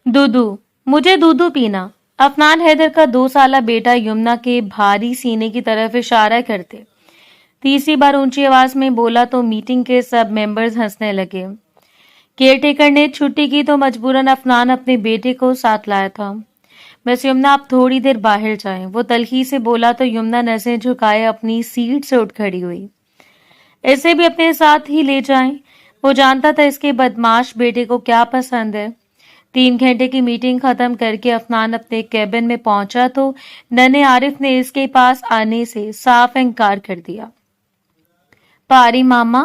दूधू, मुझे दूधू पीना। अफनान हैदर का 2 साला बेटा यमुना के भारी सीने की तरफ इशारा करते तीसरी बार ऊंची आवाज में बोला तो मीटिंग के सब मेंबर्स हंसने लगे। केयरटेकर ने छुट्टी की तो मजबूरन अफनान अपने बेटे को साथ लाया था। बस यमुना, आप थोड़ी देर बाहर जाएं, वो तल्खी से बोला तो यमुना नसें झुकाए अपनी सीट से उठ खड़ी हुई। इसे भी अपने साथ ही ले जाएं। वो जानता था इसके बदमाश बेटे को क्या पसंद है। 3 घंटे की मीटिंग खत्म करके अफनान अपने कैबिन में पहुंचा तो नन्हे आरिफ ने इसके पास आने से साफ इनकार कर दिया। पारी मामा,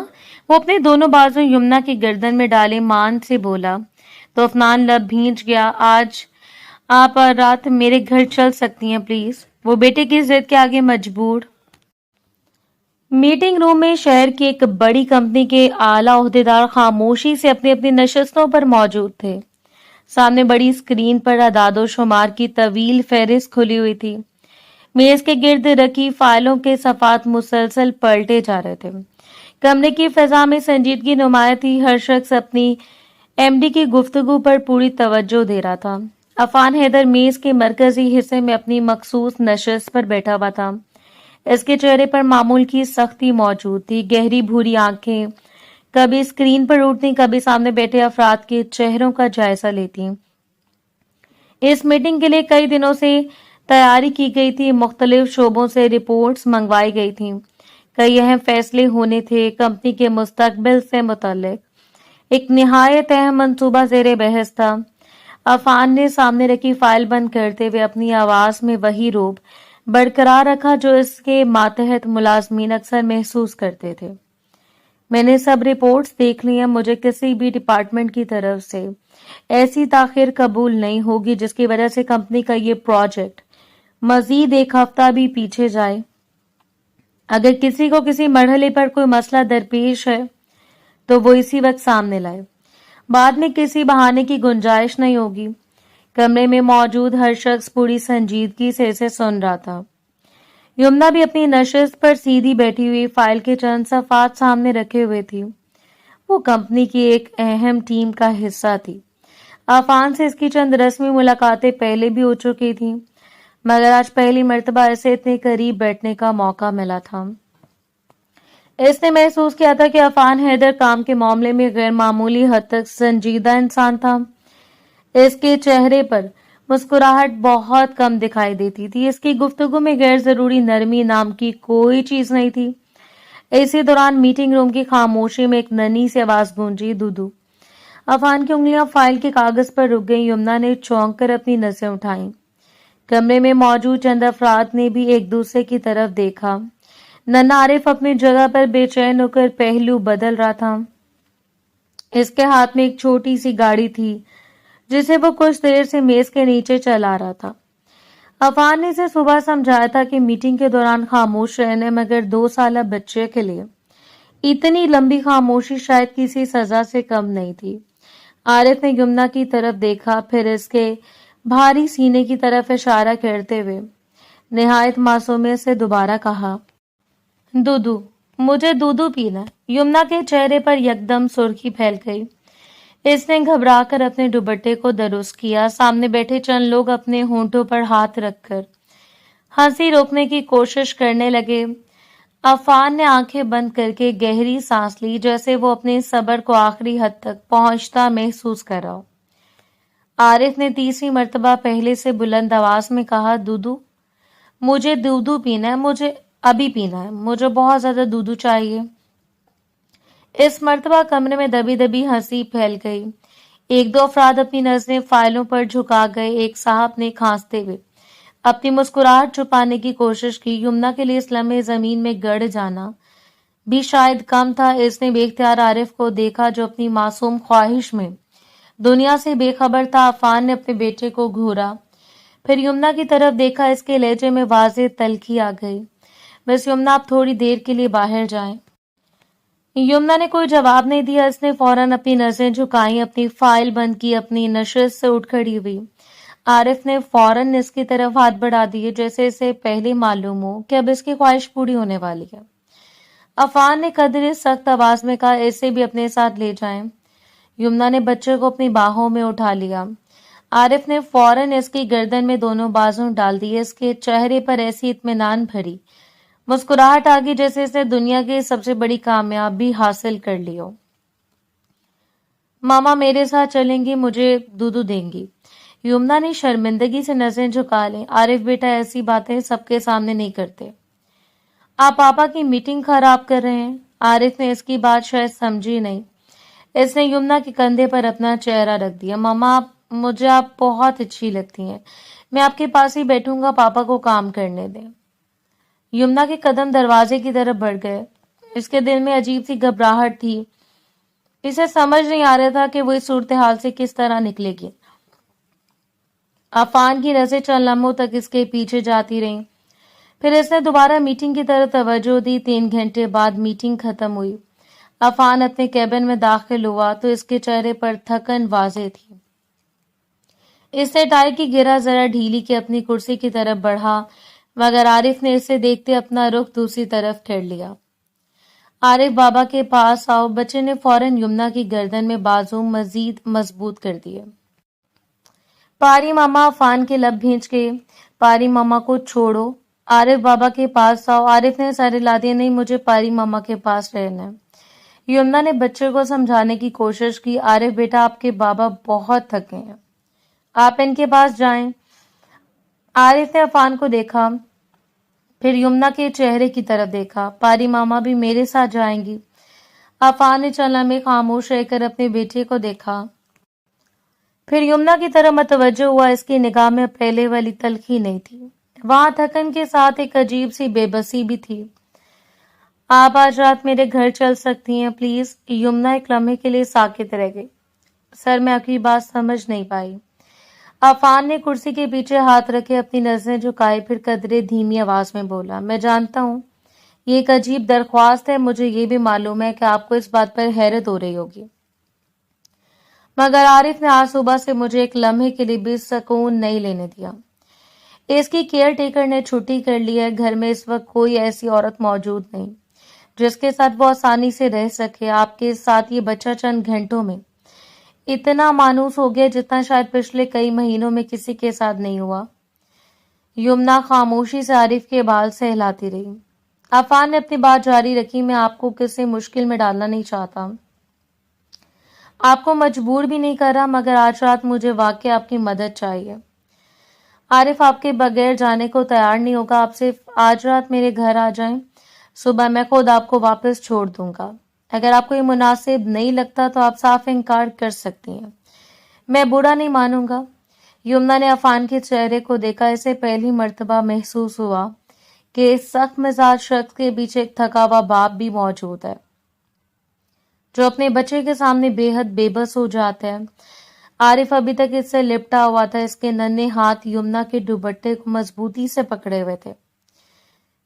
वो अपने दोनों बाजू यमुना की गर्दन में डाले मान से बोला तो अफनान लब भींच गया। आज आप रात मेरे घर चल सकती हैं प्लीज। वो बेटे की जिद के आगे मजबूर। मीटिंग रूम में शहर की एक बड़ी कंपनी के आला ओहदेदार खामोशी से अपनी अपनी नशस्तों पर मौजूद थे। सामने बड़ी स्क्रीन पर अदादो शुमार की तवील फहरिस्त खुली हुई थी। मेज के गिर्द रखी फाइलों के सफात मुसलसल पलटे जा रहे थे। कमरे की फिजा में संजीदगी नुमाया थी। हर शख्स अपनी एमडी की गुफ्तगू पर पूरी तवज्जो दे रहा था। अफान हैदर मेज के मरकजी हिस्से में अपनी मखसूस नशस्त पर बैठा हुआ था। इसके चेहरे पर मामूल की सख्ती मौजूद थी। गहरी भूरी आंखें कभी स्क्रीन पर उठती, कभी सामने बैठे अफराद के चेहरों का जायजा लेती। इस मीटिंग के लिए कई दिनों से तैयारी की गई थी। मुख्तलिफ शोबों से रिपोर्ट्स मंगवाई गई थी। कई अहम फैसले होने थे। कंपनी के मुस्तकबिल से मुतल्लिक एक निहायत अहम मंसूबा ज़ेरे बहस था। अफान ने सामने रखी फाइल बंद करते हुए अपनी आवाज में वही रोब बरकरार रखा जो इसके मातहत मुलाजमीन अक्सर महसूस करते थे। मैंने सब रिपोर्ट्स देख ली हैं। मुझे किसी भी डिपार्टमेंट की तरफ से ऐसी ताखिर कबूल नहीं होगी जिसकी वजह से कंपनी का ये प्रोजेक्ट मजीद एक हफ्ता भी पीछे जाए। अगर किसी को किसी मरहले पर कोई मसला दरपेश है तो वो इसी वक्त सामने लाए। बाद में किसी बहाने की गुंजाइश नहीं होगी। कमरे में मौजूद हर शख्स पूरी संजीदगी से इसे सुन रहा था। यमुना भी अपनी नशिस्त पर सीधी बैठी हुई फाइल के चंद सफात सामने रखे हुए थी। वो कंपनी की एक अहम टीम का हिस्सा थी। अफान से इसकी चंद रस्मी मुलाकातें पहले भी हो चुकी थी, मगर आज पहली मर्तबा इसे इतने करीब बैठने का मौका मिला था। इसने महसूस किया था कि अफान हैदर काम के मामले में गैर मामूली हद तक संजीदा इंसान था। इसके चेहरे पर मुस्कुराहट बहुत कम दिखाई देती थी। इसकी गुफ्तगू में गैर जरूरी नरमी नाम की कोई चीज नहीं थी। इसी दौरान मीटिंग रूम की खामोशी में एक नन्ही सी आवाज गूंजी, दूधू। अफान की उंगलियां फाइल के कागज पर रुक गईं। यमुना ने चौंक कर अपनी नसें उठाईं। कमरे में मौजूद चंद अफराद ने भी एक दूसरे की तरफ देखा। नन्हा आरिफ अपनी जगह पर बेचैन होकर पहलू बदल रहा था। इसके हाथ में एक छोटी सी गाड़ी थी जिसे वो कुछ देर से मेज के नीचे चला रहा था। अफान ने इसे सुबह समझाया था कि मीटिंग के दौरान खामोश रहने, मगर 2 साला बच्चे के लिए इतनी लंबी खामोशी शायद किसी सजा से कम नहीं थी। आरिफ ने यमुना की तरफ देखा, फिर इसके भारी सीने की तरफ इशारा करते हुए निहायत मासूमियत से दोबारा कहा, दूधू, मुझे दूधू पीना है। यमुना के चेहरे पर यकदम सुर्खी फैल गई। इसने घबराकर अपने दुपट्टे को दुरुस्त किया। सामने बैठे चंद लोग अपने होंठों पर हाथ रखकर हंसी रोकने की कोशिश करने लगे। अफान ने आंखें बंद करके गहरी सांस ली, जैसे वो अपने सब्र को आखिरी हद तक पहुंचता महसूस कर रहा हो। आरिफ ने तीसरी मर्तबा पहले से बुलंद आवाज में कहा, दूधू, मुझे दूधू पीना है, मुझे अभी पीना है, मुझे बहुत ज्यादा दूधू चाहिए। इस मर्तबा कमरे में दबी दबी हंसी फैल गई। एक दो अफराद अपनी नजरें फाइलों पर झुका गए। एक साहब ने खांसते हुए अपनी मुस्कुराहट छुपाने की कोशिश की। यमुना के लिए इस लम्हे जमीन में गड़ जाना भी शायद कम था। इसने बेख्तियार आरिफ को देखा जो अपनी मासूम ख्वाहिश में दुनिया से बेखबर था। अफान ने अपने बेटे को घूरा, फिर यमुना की तरफ देखा। इसके लहजे में वाज़ेह तल्खी आ गई। बस यमुना, आप थोड़ी देर के लिए बाहर जाएं। यमुना ने कोई जवाब नहीं दिया। इसने फौरन अपनी नजरें झुकाई, अपनी फाइल बंद की, अपनी नशिस्त से उठ खड़ी हुई। आरिफ ने फौरन इसकी तरफ हाथ बढ़ा दिए, जैसे इसे पहले मालूम हो कि अब इसकी ख्वाहिश पूरी होने वाली है। अफान ने कदरे सख्त आवाज में कहा, इसे भी अपने साथ ले जाएं। यमुना ने बच्चे को अपनी बाहों में उठा लिया। आरिफ ने फौरन इसकी गर्दन में दोनों बाजू डाल दिए। इसके चेहरे पर ऐसी इत्मीनान भरी मुस्कुराहट आ गई जैसे इसने दुनिया की सबसे बड़ी कामयाबी हासिल कर ली हो। मामा मेरे साथ चलेंगी, मुझे दूधू देंगी। यमुना ने शर्मिंदगी से नजरें झुका ली। आरिफ बेटा, ऐसी बातें सबके सामने नहीं करते। आप पापा की मीटिंग खराब कर रहे हैं। आरिफ ने इसकी बात शायद समझी नहीं। इसने यमुना के कंधे पर अपना चेहरा रख दिया। मामा, मुझे आप बहुत अच्छी लगती हैं। मैं आपके पास ही बैठूंगा, पापा को काम करने दें। यमुना के कदम दरवाजे की तरफ बढ़ गए। इसके दिल में अजीब सी घबराहट थी। इसे समझ नहीं आ रहा था कि वो इस सूरत हाल से किस तरह निकलेगी। अफान की नजरें चंद लम्हों तक इसके पीछे जाती रहीं। फिर इसने दोबारा मीटिंग की तरफ तवज्जो दी। 3 घंटे बाद मीटिंग खत्म हुई। अफान अपने कैबिन में दाखिल हुआ तो इसके चेहरे पर थकन वाज़ेह थी। इसने टाई की गिरा जरा ढीली के अपनी कुर्सी की तरफ बढ़ा, मगर आरिफ ने इसे देखते अपना रुख दूसरी तरफ फेर लिया। आरिफ, बाबा के पास आओ। बच्चे ने फौरन यमुना की गर्दन में बाजू मजीद मजबूत कर दिए। पारी मामा अफान के लब भींच गए। पारी मामा को छोड़ो, आरिफ बाबा के पास आओ। आरिफ ने सर हिला दिया। नहीं, मुझे पारी मामा के पास रहना है। यमुना ने बच्चे को समझाने की कोशिश की। आरिफ बेटा, आपके बाबा बहुत थके हैं, आप इनके पास जाएं। आरिफ ने अफान को देखा, फिर यमुना के चेहरे की तरफ देखा। पारी मामा भी मेरे साथ जाएंगी। अफान ने चंद लम्हे खामोश रहकर अपने बेटे को देखा, फिर यमुना की तरफ मतवज्जो हुआ। इसकी निगाह में पहले वाली तलखी नहीं थी, वहां थकन के साथ एक अजीब सी बेबसी भी थी। आप आज रात मेरे घर चल सकती हैं प्लीज। यमुना एक लम्हे के लिए साकित रह गई। सर, मैं आपकी बात समझ नहीं पाई। अफान ने कुर्सी के पीछे हाथ रखे अपनी नजरें झुकाई, फिर कदरे धीमी आवाज में बोला, मैं जानता हूँ ये एक अजीब दरख्वास्त है। मुझे ये भी मालूम है कि आपको इस बात पर हैरत हो रही होगी, मगर आरिफ ने आज सुबह से मुझे एक लम्हे के लिए भी सुकून नहीं लेने दिया। इसकी केयर टेकर ने छुट्टी कर ली है। घर में इस वक्त कोई ऐसी औरत मौजूद नहीं जिसके साथ वो आसानी से रह सके। आपके साथ ये बच्चा चंद घंटों में इतना मानूस हो गया जितना शायद पिछले कई महीनों में किसी के साथ नहीं हुआ। यमुना खामोशी से आरिफ के बाल सहलाती रही। अफान ने अपनी बात जारी रखी, मैं आपको किसी मुश्किल में डालना नहीं चाहता, आपको मजबूर भी नहीं कर रहा, मगर आज रात मुझे वाकई आपकी मदद चाहिए। आरिफ आपके बगैर जाने को तैयार नहीं होगा। आप सिर्फ आज रात मेरे घर आ जाएं, सुबह मैं खुद आपको वापस छोड़ दूंगा। अगर आपको ये मुनासिब नहीं लगता तो आप साफ इनकार कर सकती हैं, मैं बुरा नहीं मानूंगा। यमुना ने अफान के चेहरे को देखा। इसे पहली मर्तबा महसूस हुआ कि इस सख्त मिजाज शख्स के पीछे एक थका हुआ बाप भी मौजूद है जो अपने बच्चे के सामने बेहद बेबस हो जाता है। आरिफ अभी तक इससे लिपटा हुआ था। इसके नन्हे हाथ यमुना के दुपट्टे को मजबूती से पकड़े हुए थे।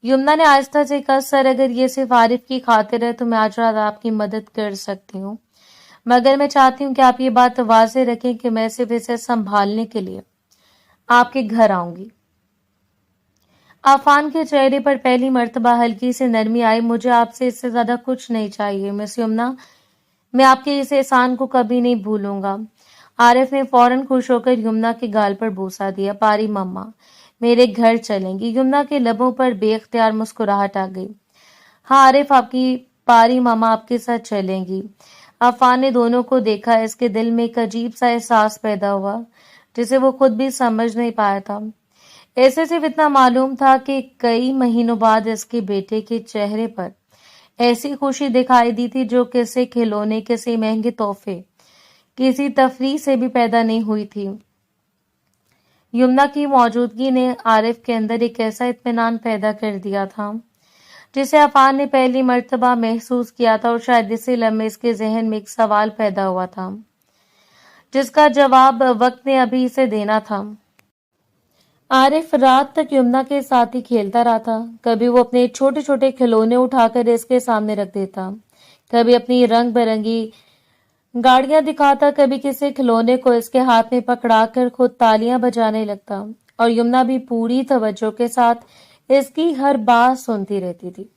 यमुना ने आहिस्ता से कहा, सर, अगर ये सिर्फ आरिफ की खातिर है तो मैं आज रात आपकी मदद कर सकती हूँ, मगर मैं चाहती हूँ कि आप ये बात वाज़ेह रखें कि मैं सिर्फ इसे संभालने के लिए आपके घर आऊंगी। अफान के चेहरे पर पहली मर्तबा हल्की सी नरमी आई। मुझे आपसे इससे ज्यादा कुछ नहीं चाहिए मिस यमुना, मैं आपके इस एहसान को कभी नहीं भूलूंगा। आरिफ ने फौरन खुश होकर यमुना के गाल पर बूसा दिया। पारी मम्मा मेरे घर चलेंगी। यमुना के लबों पर बेख्तियार मुस्कुराहट आ गई। हाँ आरिफ, आपकी पारी मामा आपके साथ चलेंगी। अफान ने दोनों को देखा। इसके दिल में एक अजीब सा एहसास पैदा हुआ जिसे वो खुद भी समझ नहीं पाया था। ऐसे सिर्फ इतना मालूम था कि कई महीनों बाद इसके बेटे के चेहरे पर ऐसी खुशी दिखाई दी थी जो किसी खिलौने, किसी महंगे तोहफे, किसी तफरीह से भी पैदा नहीं हुई थी। यमुना की मौजूदगी ने आरिफ के अंदर एक ऐसा इत्मीनान पैदा कर दिया था जिसे अफान ने पहली मर्तबा महसूस किया था, और शायद इसी लम्हे इसके जहन में एक सवाल पैदा हुआ था जिसका जवाब वक्त ने अभी इसे देना था। आरिफ रात तक यमुना के साथ ही खेलता रहा था। कभी वो अपने छोटे छोटे खिलौने उठाकर इसके सामने रख देता, कभी अपनी रंग बिरंगी गाड़ियां दिखाता, कभी किसी खिलौने को इसके हाथ में पकड़ाकर खुद तालियां बजाने लगता, और यमुना भी पूरी तवज्जो के साथ इसकी हर बात सुनती रहती थी।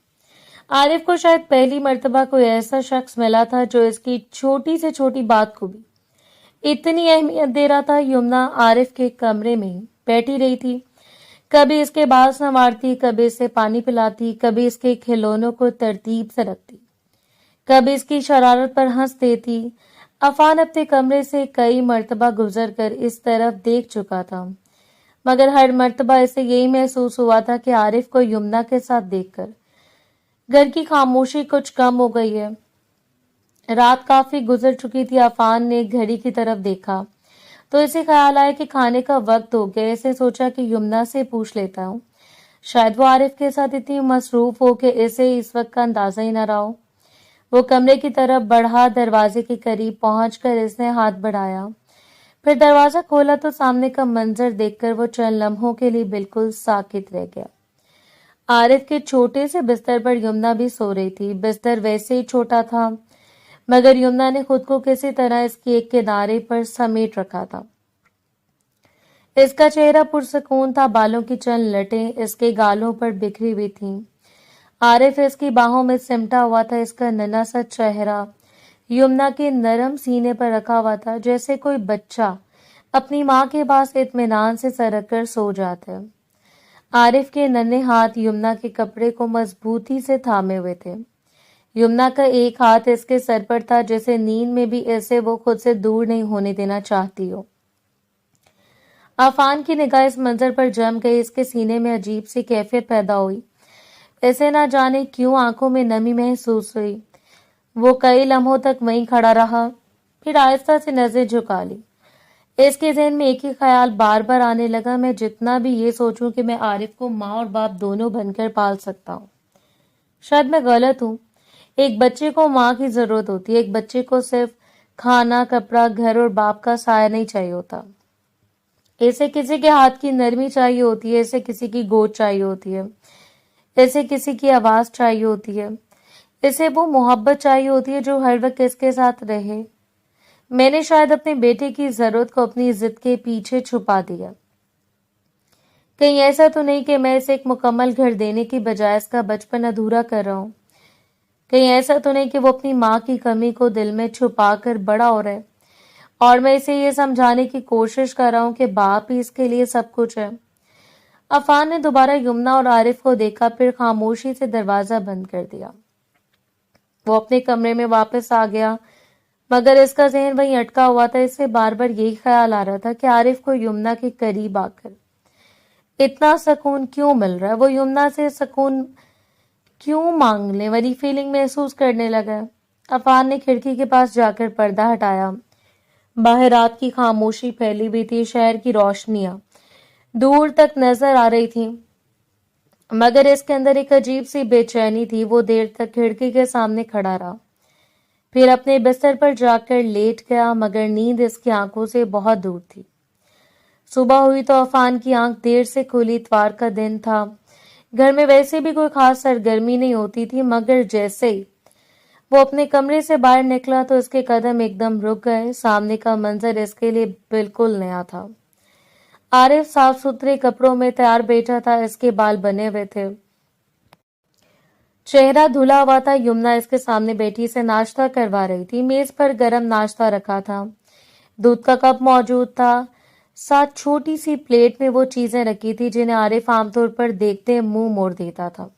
आरिफ को शायद पहली मर्तबा कोई ऐसा शख्स मिला था जो इसकी छोटी से छोटी बात को भी इतनी अहमियत दे रहा था। यमुना आरिफ के कमरे में बैठी रही थी। कभी इसके बाल संवारती, कभी इसे पानी पिलाती, कभी इसके खिलौनों को तरतीब से रखती, कभी इसकी शरारत पर हंस देती। अफान अपने कमरे से कई मर्तबा गुजर कर इस तरफ देख चुका था, मगर हर मर्तबा इसे यही महसूस हुआ था कि आरिफ को यमुना के साथ देखकर घर की खामोशी कुछ कम हो गई है। रात काफी गुजर चुकी थी। अफान ने घड़ी की तरफ देखा तो इसे ख्याल आया कि खाने का वक्त हो गया। इसे सोचा कि यमुना से पूछ लेता हूँ, शायद वो आरिफ के साथ इतनी मसरूफ हो कि इसे इस वक्त का अंदाजा ही न रहा हो। वो कमरे की तरफ बढ़ा। दरवाजे के करीब पहुंचकर इसने हाथ बढ़ाया, फिर दरवाजा खोला तो सामने का मंजर देखकर वो चंद लम्हों के लिए बिल्कुल साकित रह गया। आरिफ के छोटे से बिस्तर पर यमुना भी सो रही थी। बिस्तर वैसे ही छोटा था, मगर यमुना ने खुद को किसी तरह इसके एक किनारे पर समेट रखा था। इसका चेहरा पुरसकून था। बालों की चंद लटें इसके गालों पर बिखरी हुई थीं। आरिफ इसकी बाहों में सिमटा हुआ था। इसका नन्हा सा चेहरा यमुना के नरम सीने पर रखा हुआ था, जैसे कोई बच्चा अपनी माँ के पास इत्मीनान से सरक कर सो जाता है। आरिफ के नन्हे हाथ यमुना के कपड़े को मजबूती से थामे हुए थे। यमुना का एक हाथ इसके सर पर था, जैसे नींद में भी ऐसे वो खुद से दूर नहीं होने देना चाहती हो। आफान की निगाह इस मंजर पर जम गई। इसके सीने में अजीब सी कैफियत पैदा हुई। इसे ना जाने क्यों आंखों में नमी महसूस हुई। वो कई लम्हों तक वहीं खड़ा रहा, फिर आहिस्ता से नजर झुका ली। इसके ज़हन में एक ही ख्याल बार बार आने लगा, मैं जितना भी ये सोचूं कि मैं आरिफ को माँ और बाप दोनों बनकर पाल सकता हूँ, शायद मैं गलत हूँ। एक बच्चे को माँ की जरूरत होती है। एक बच्चे को सिर्फ खाना, कपड़ा, घर और बाप का साया नहीं चाहिए होता। इसे किसी के हाथ की नरमी चाहिए होती है, इसे किसी की गोद चाहिए होती है, इसे किसी की आवाज चाहिए होती है, इसे वो मोहब्बत चाहिए होती है जो हर वक्त इसके साथ रहे। मैंने शायद अपने बेटे की जरूरत को अपनी जिद के पीछे छुपा दिया। कहीं ऐसा तो नहीं कि मैं इसे एक मुकम्मल घर देने की बजाय इसका बचपन अधूरा कर रहा हूँ। कहीं ऐसा तो नहीं कि वो अपनी माँ की कमी को दिल में छुपा कर बड़ा हो रहा है और मैं इसे ये समझाने की कोशिश कर रहा हूँ कि बाप ही इसके लिए सब कुछ है। अफान ने दोबारा यमुना और आरिफ को देखा, फिर खामोशी से दरवाजा बंद कर दिया। वो अपने कमरे में वापस आ गया, मगर इसका ज़हन वहीं अटका हुआ था। इससे बार बार यही ख्याल आ रहा था कि आरिफ को यमुना के करीब आकर इतना सुकून क्यों मिल रहा है। वो यमुना से सुकून क्यों मांग ले वाली फीलिंग महसूस करने लगा। अफान ने खिड़की के पास जाकर पर्दा हटाया। बाहर रात की खामोशी फैली हुई थी। शहर की रोशनियां दूर तक नजर आ रही थी, मगर इसके अंदर एक अजीब सी बेचैनी थी। वो देर तक खिड़की के सामने खड़ा रहा, फिर अपने बिस्तर पर जाकर लेट गया, मगर नींद इसकी आंखों से बहुत दूर थी। सुबह हुई तो अफान की आंख देर से खुली। इतवार का दिन था। घर में वैसे भी कोई खास सरगर्मी नहीं होती थी, मगर जैसे ही वो अपने कमरे से बाहर निकला तो इसके कदम एकदम रुक गए। सामने का मंजर इसके लिए बिल्कुल नया था। आरिफ साफ सुथरे कपड़ों में तैयार बैठा था। इसके बाल बने हुए थे, चेहरा धुला हुआ था। यमुना इसके सामने बैठी से नाश्ता करवा रही थी। मेज पर गरम नाश्ता रखा था, दूध का कप मौजूद था, साथ छोटी सी प्लेट में वो चीजें रखी थी जिन्हें आरिफ आमतौर पर देखते मुंह मोड़ देता था,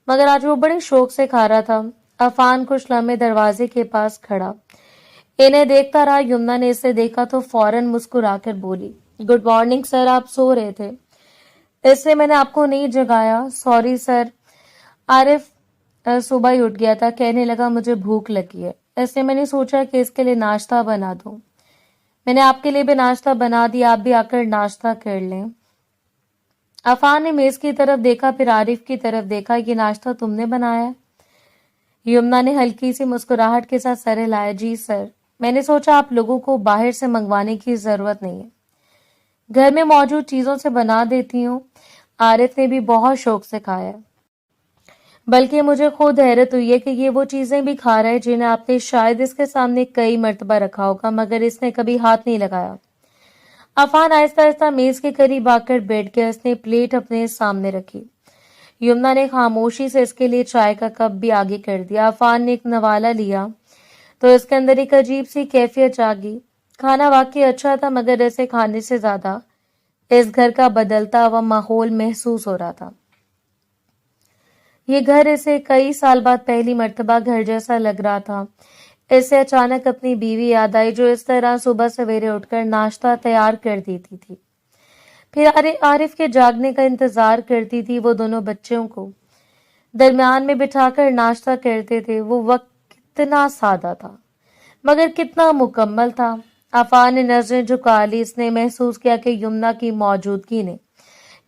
मगर आज वो बड़े शौक से खा रहा था। अफान कुछ लम्हे दरवाजे के पास खड़ा इन्हें देखता रहा। यमुना ने इसे देखा तो फौरन मुस्कुराकर बोली, गुड मॉर्निंग सर, आप सो रहे थे इसलिए मैंने आपको नहीं जगाया। Sorry sir. आरिफ सुबह ही उठ गया था। कहने लगा, मुझे भूख लगी है इसलिए मैंने सोचा कि इसके लिए नाश्ता बना दूं। मैंने आपके लिए भी नाश्ता बना दिया, आप भी आकर नाश्ता कर लें। अफान ने मेज की तरफ देखा, फिर आरिफ की तरफ देखा। ये नाश्ता तुमने बनाया? यमुना ने हल्की सी मुस्कुराहट के साथ सर हिलाया। जी सर, मैंने सोचा आप लोगों को बाहर से मंगवाने की जरूरत नहीं है, घर में मौजूद चीजों से बना देती हूँ। आरिफ ने भी बहुत शौक से खाया, बल्कि मुझे खुद हैरत हुई है कि ये वो चीजें भी खा रहा है जिन्हें आपने शायद इसके सामने कई मर्तबा रखा होगा, मगर इसने कभी हाथ नहीं लगाया। अफान आहिस्ता आहिस्ता मेज के करीब आकर बैठ गया। इसने प्लेट अपने सामने रखी। यमुना ने खामोशी से इसके लिए चाय का कप भी आगे कर दिया। अफान ने एक नवाला लिया तो इसके अंदर एक अजीब सी कैफियत जागी। खाना वाकई अच्छा था, मगर इसे खाने से ज्यादा इस घर का बदलता हुआ माहौल महसूस हो रहा था। ये घर इसे कई साल बाद पहली मर्तबा घर जैसा लग रहा था। इसे अचानक अपनी बीवी याद आई, जो इस तरह सुबह सवेरे उठकर नाश्ता तैयार कर देती थी, फिर आरिफ के जागने का इंतजार करती थी। वो दोनों बच्चों को दरमियान में बिठाकर नाश्ता करते थे। वो वक्त कितना सादा था, मगर कितना मुकम्मल था। आफान ने नजरें झुका ली। इसने महसूस किया कि यमुना की मौजूदगी ने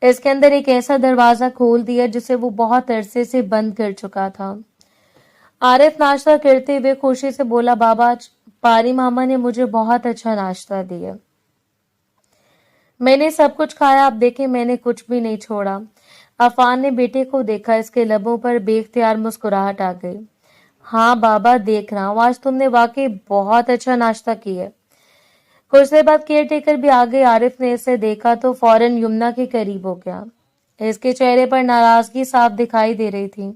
इसके अंदर एक ऐसा दरवाजा खोल दिया जिसे वो बहुत अरसे से बंद कर चुका था। आरिफ नाश्ता करते हुए खुशी से बोला, बाबा, आज पारी मामा ने मुझे बहुत अच्छा नाश्ता दिया। मैंने सब कुछ खाया, आप देखें, मैंने कुछ भी नहीं छोड़ा। अफान ने बेटे को देखा। इसके लबों पर बेख्तियार मुस्कुराहट आ गई। हाँ बाबा, देख रहा हूँ, आज तुमने वाकई बहुत अच्छा नाश्ता किया। कुछ देर बाद केयर टेकर भी आ गई। आरिफ ने इसे देखा तो फौरन यमुना के करीब हो गया। इसके चेहरे पर नाराजगी साफ दिखाई दे रही थी।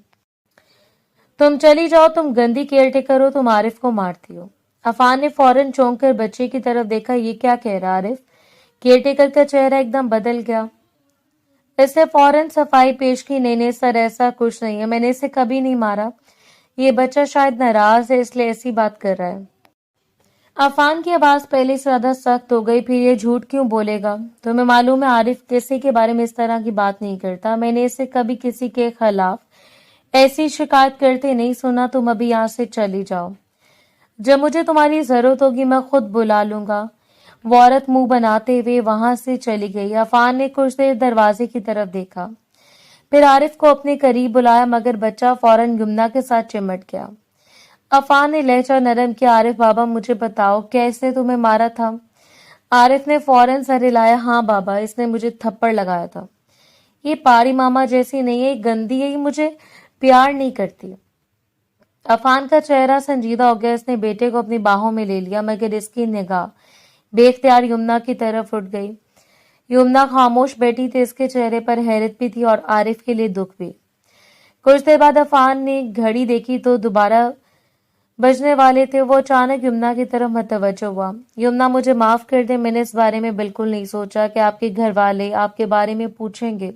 तुम चली जाओ, तुम गंदी केयर टेकर हो, तुम आरिफ को मारती हो। अफान ने फौरन चौंक कर बच्चे की तरफ देखा। ये क्या कह रहा आरिफ? केयर टेकर का चेहरा एकदम बदल गया। इसने फौरन सफाई पेश की। नहीं सर, ऐसा कुछ नहीं है, मैंने इसे कभी नहीं मारा। ये बच्चा शायद नाराज है, इसलिए ऐसी बात कर रहा है। अफान की आवाज पहले से ज्यादा सख्त हो गई। फिर ये झूठ क्यों बोलेगा? तुम्हें मालूम है आरिफ किसी के बारे में इस तरह की बात नहीं करता। मैंने इसे कभी किसी के खिलाफ ऐसी शिकायत करते नहीं सुना। तुम अभी यहाँ से चली जाओ। जब मुझे तुम्हारी जरूरत होगी मैं खुद बुला लूंगा। वो औरत मुंह बनाते हुए वहां से चली गई। अफान ने कुछ देर दरवाजे की तरफ देखा, फिर आरिफ को अपने करीब बुलाया, मगर बच्चा फौरन यमुना के साथ चिमट गया। अफान ने लहजा नरम किया, आरिफ बाबा, मुझे बताओ, क्या इसने तुम्हें मारा था? आरिफ ने फौरन सर हिलाया। हाँ बाबा, इसने मुझे थप्पड़ लगाया था। ये पारी मामा जैसी नहीं है, गंदी है, ये मुझे प्यार नहीं करती। अफान का चेहरा संजीदा हो गया। इसने बेटे को अपनी बाहों में ले लिया, मगर इसकी निगाह बेख्तियार यमुना की तरफ उठ गई। यमुना खामोश बैठी थी। इसके चेहरे पर हैरत भी थी और आरिफ के लिए दुख भी। कुछ देर बाद अफान ने घड़ी देखी तो दोबारा बजने वाले थे। वो अचानक यमुना की तरफ मतवज्जो हुआ। यमुना, मुझे माफ कर दे, मैंने इस बारे में बिल्कुल नहीं सोचा कि आपके घर वाले आपके बारे में पूछेंगे।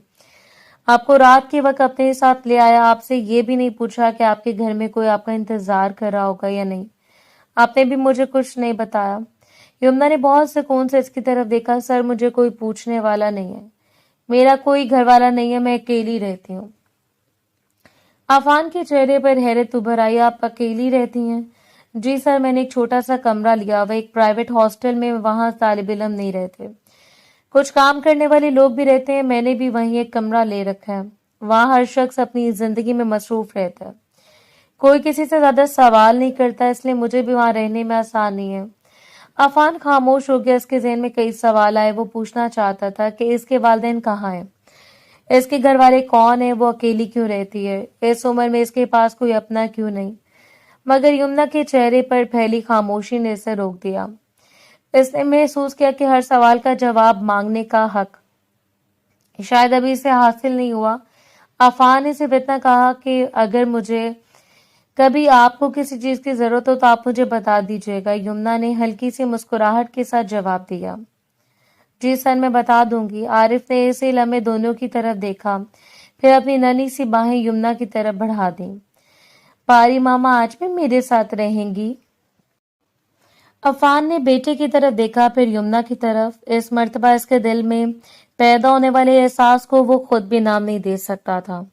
आपको रात के वक्त अपने साथ ले आया। आपसे ये भी नहीं पूछा कि आपके घर में कोई आपका इंतजार कर रहा होगा या नहीं। आपने भी मुझे कुछ नहीं बताया। यमुना ने बहुत सुकून से इसकी तरफ देखा। सर, मुझे कोई पूछने वाला नहीं है, मेरा कोई घर वाला नहीं है, मैं अकेली रहती हूँ। अफान के चेहरे पर हैरत उभर आई। आप अकेली रहती हैं? जी सर, मैंने एक छोटा सा कमरा लिया हुआ, एक प्राइवेट हॉस्टल में। वहां तालिब इल्म नहीं रहते, कुछ काम करने वाले लोग भी रहते हैं। मैंने भी वहीं एक कमरा ले रखा है। वहां हर शख्स अपनी जिंदगी में मसरूफ रहता है, कोई किसी से ज्यादा सवाल नहीं करता, इसलिए मुझे भी वहां रहने में आसानी है। अफान खामोश हो गया। इसके ज़हन में कई सवाल आए। वो पूछना चाहता था कि इसके वालिदैन कहाँ हैं, इसके घर वाले कौन है, वो अकेली क्यों रहती है, इस उम्र में इसके पास कोई अपना क्यों नहीं। मगर यमुना के चेहरे पर फैली खामोशी ने इसे रोक दिया। इसने महसूस किया कि हर सवाल का जवाब मांगने का हक शायद अभी इसे हासिल नहीं हुआ। अफान ने सिर्फ इतना कहा कि अगर मुझे कभी आपको किसी चीज की जरूरत हो तो आप मुझे बता दीजिएगा। यमुना ने हल्की सी मुस्कुराहट के साथ जवाब दिया। जी सर, मैं बता दूंगी। आरिफ ने इसी लम्हे दोनों की तरफ देखा, फिर अपनी नन्ही सी बाहें यमुना की तरफ बढ़ा दी। पारी मामा आज भी मेरे साथ रहेंगी? अफान ने बेटे की तरफ देखा, फिर यमुना की तरफ। इस मर्तबा इसके दिल में पैदा होने वाले एहसास को वो खुद भी नाम नहीं दे सकता था।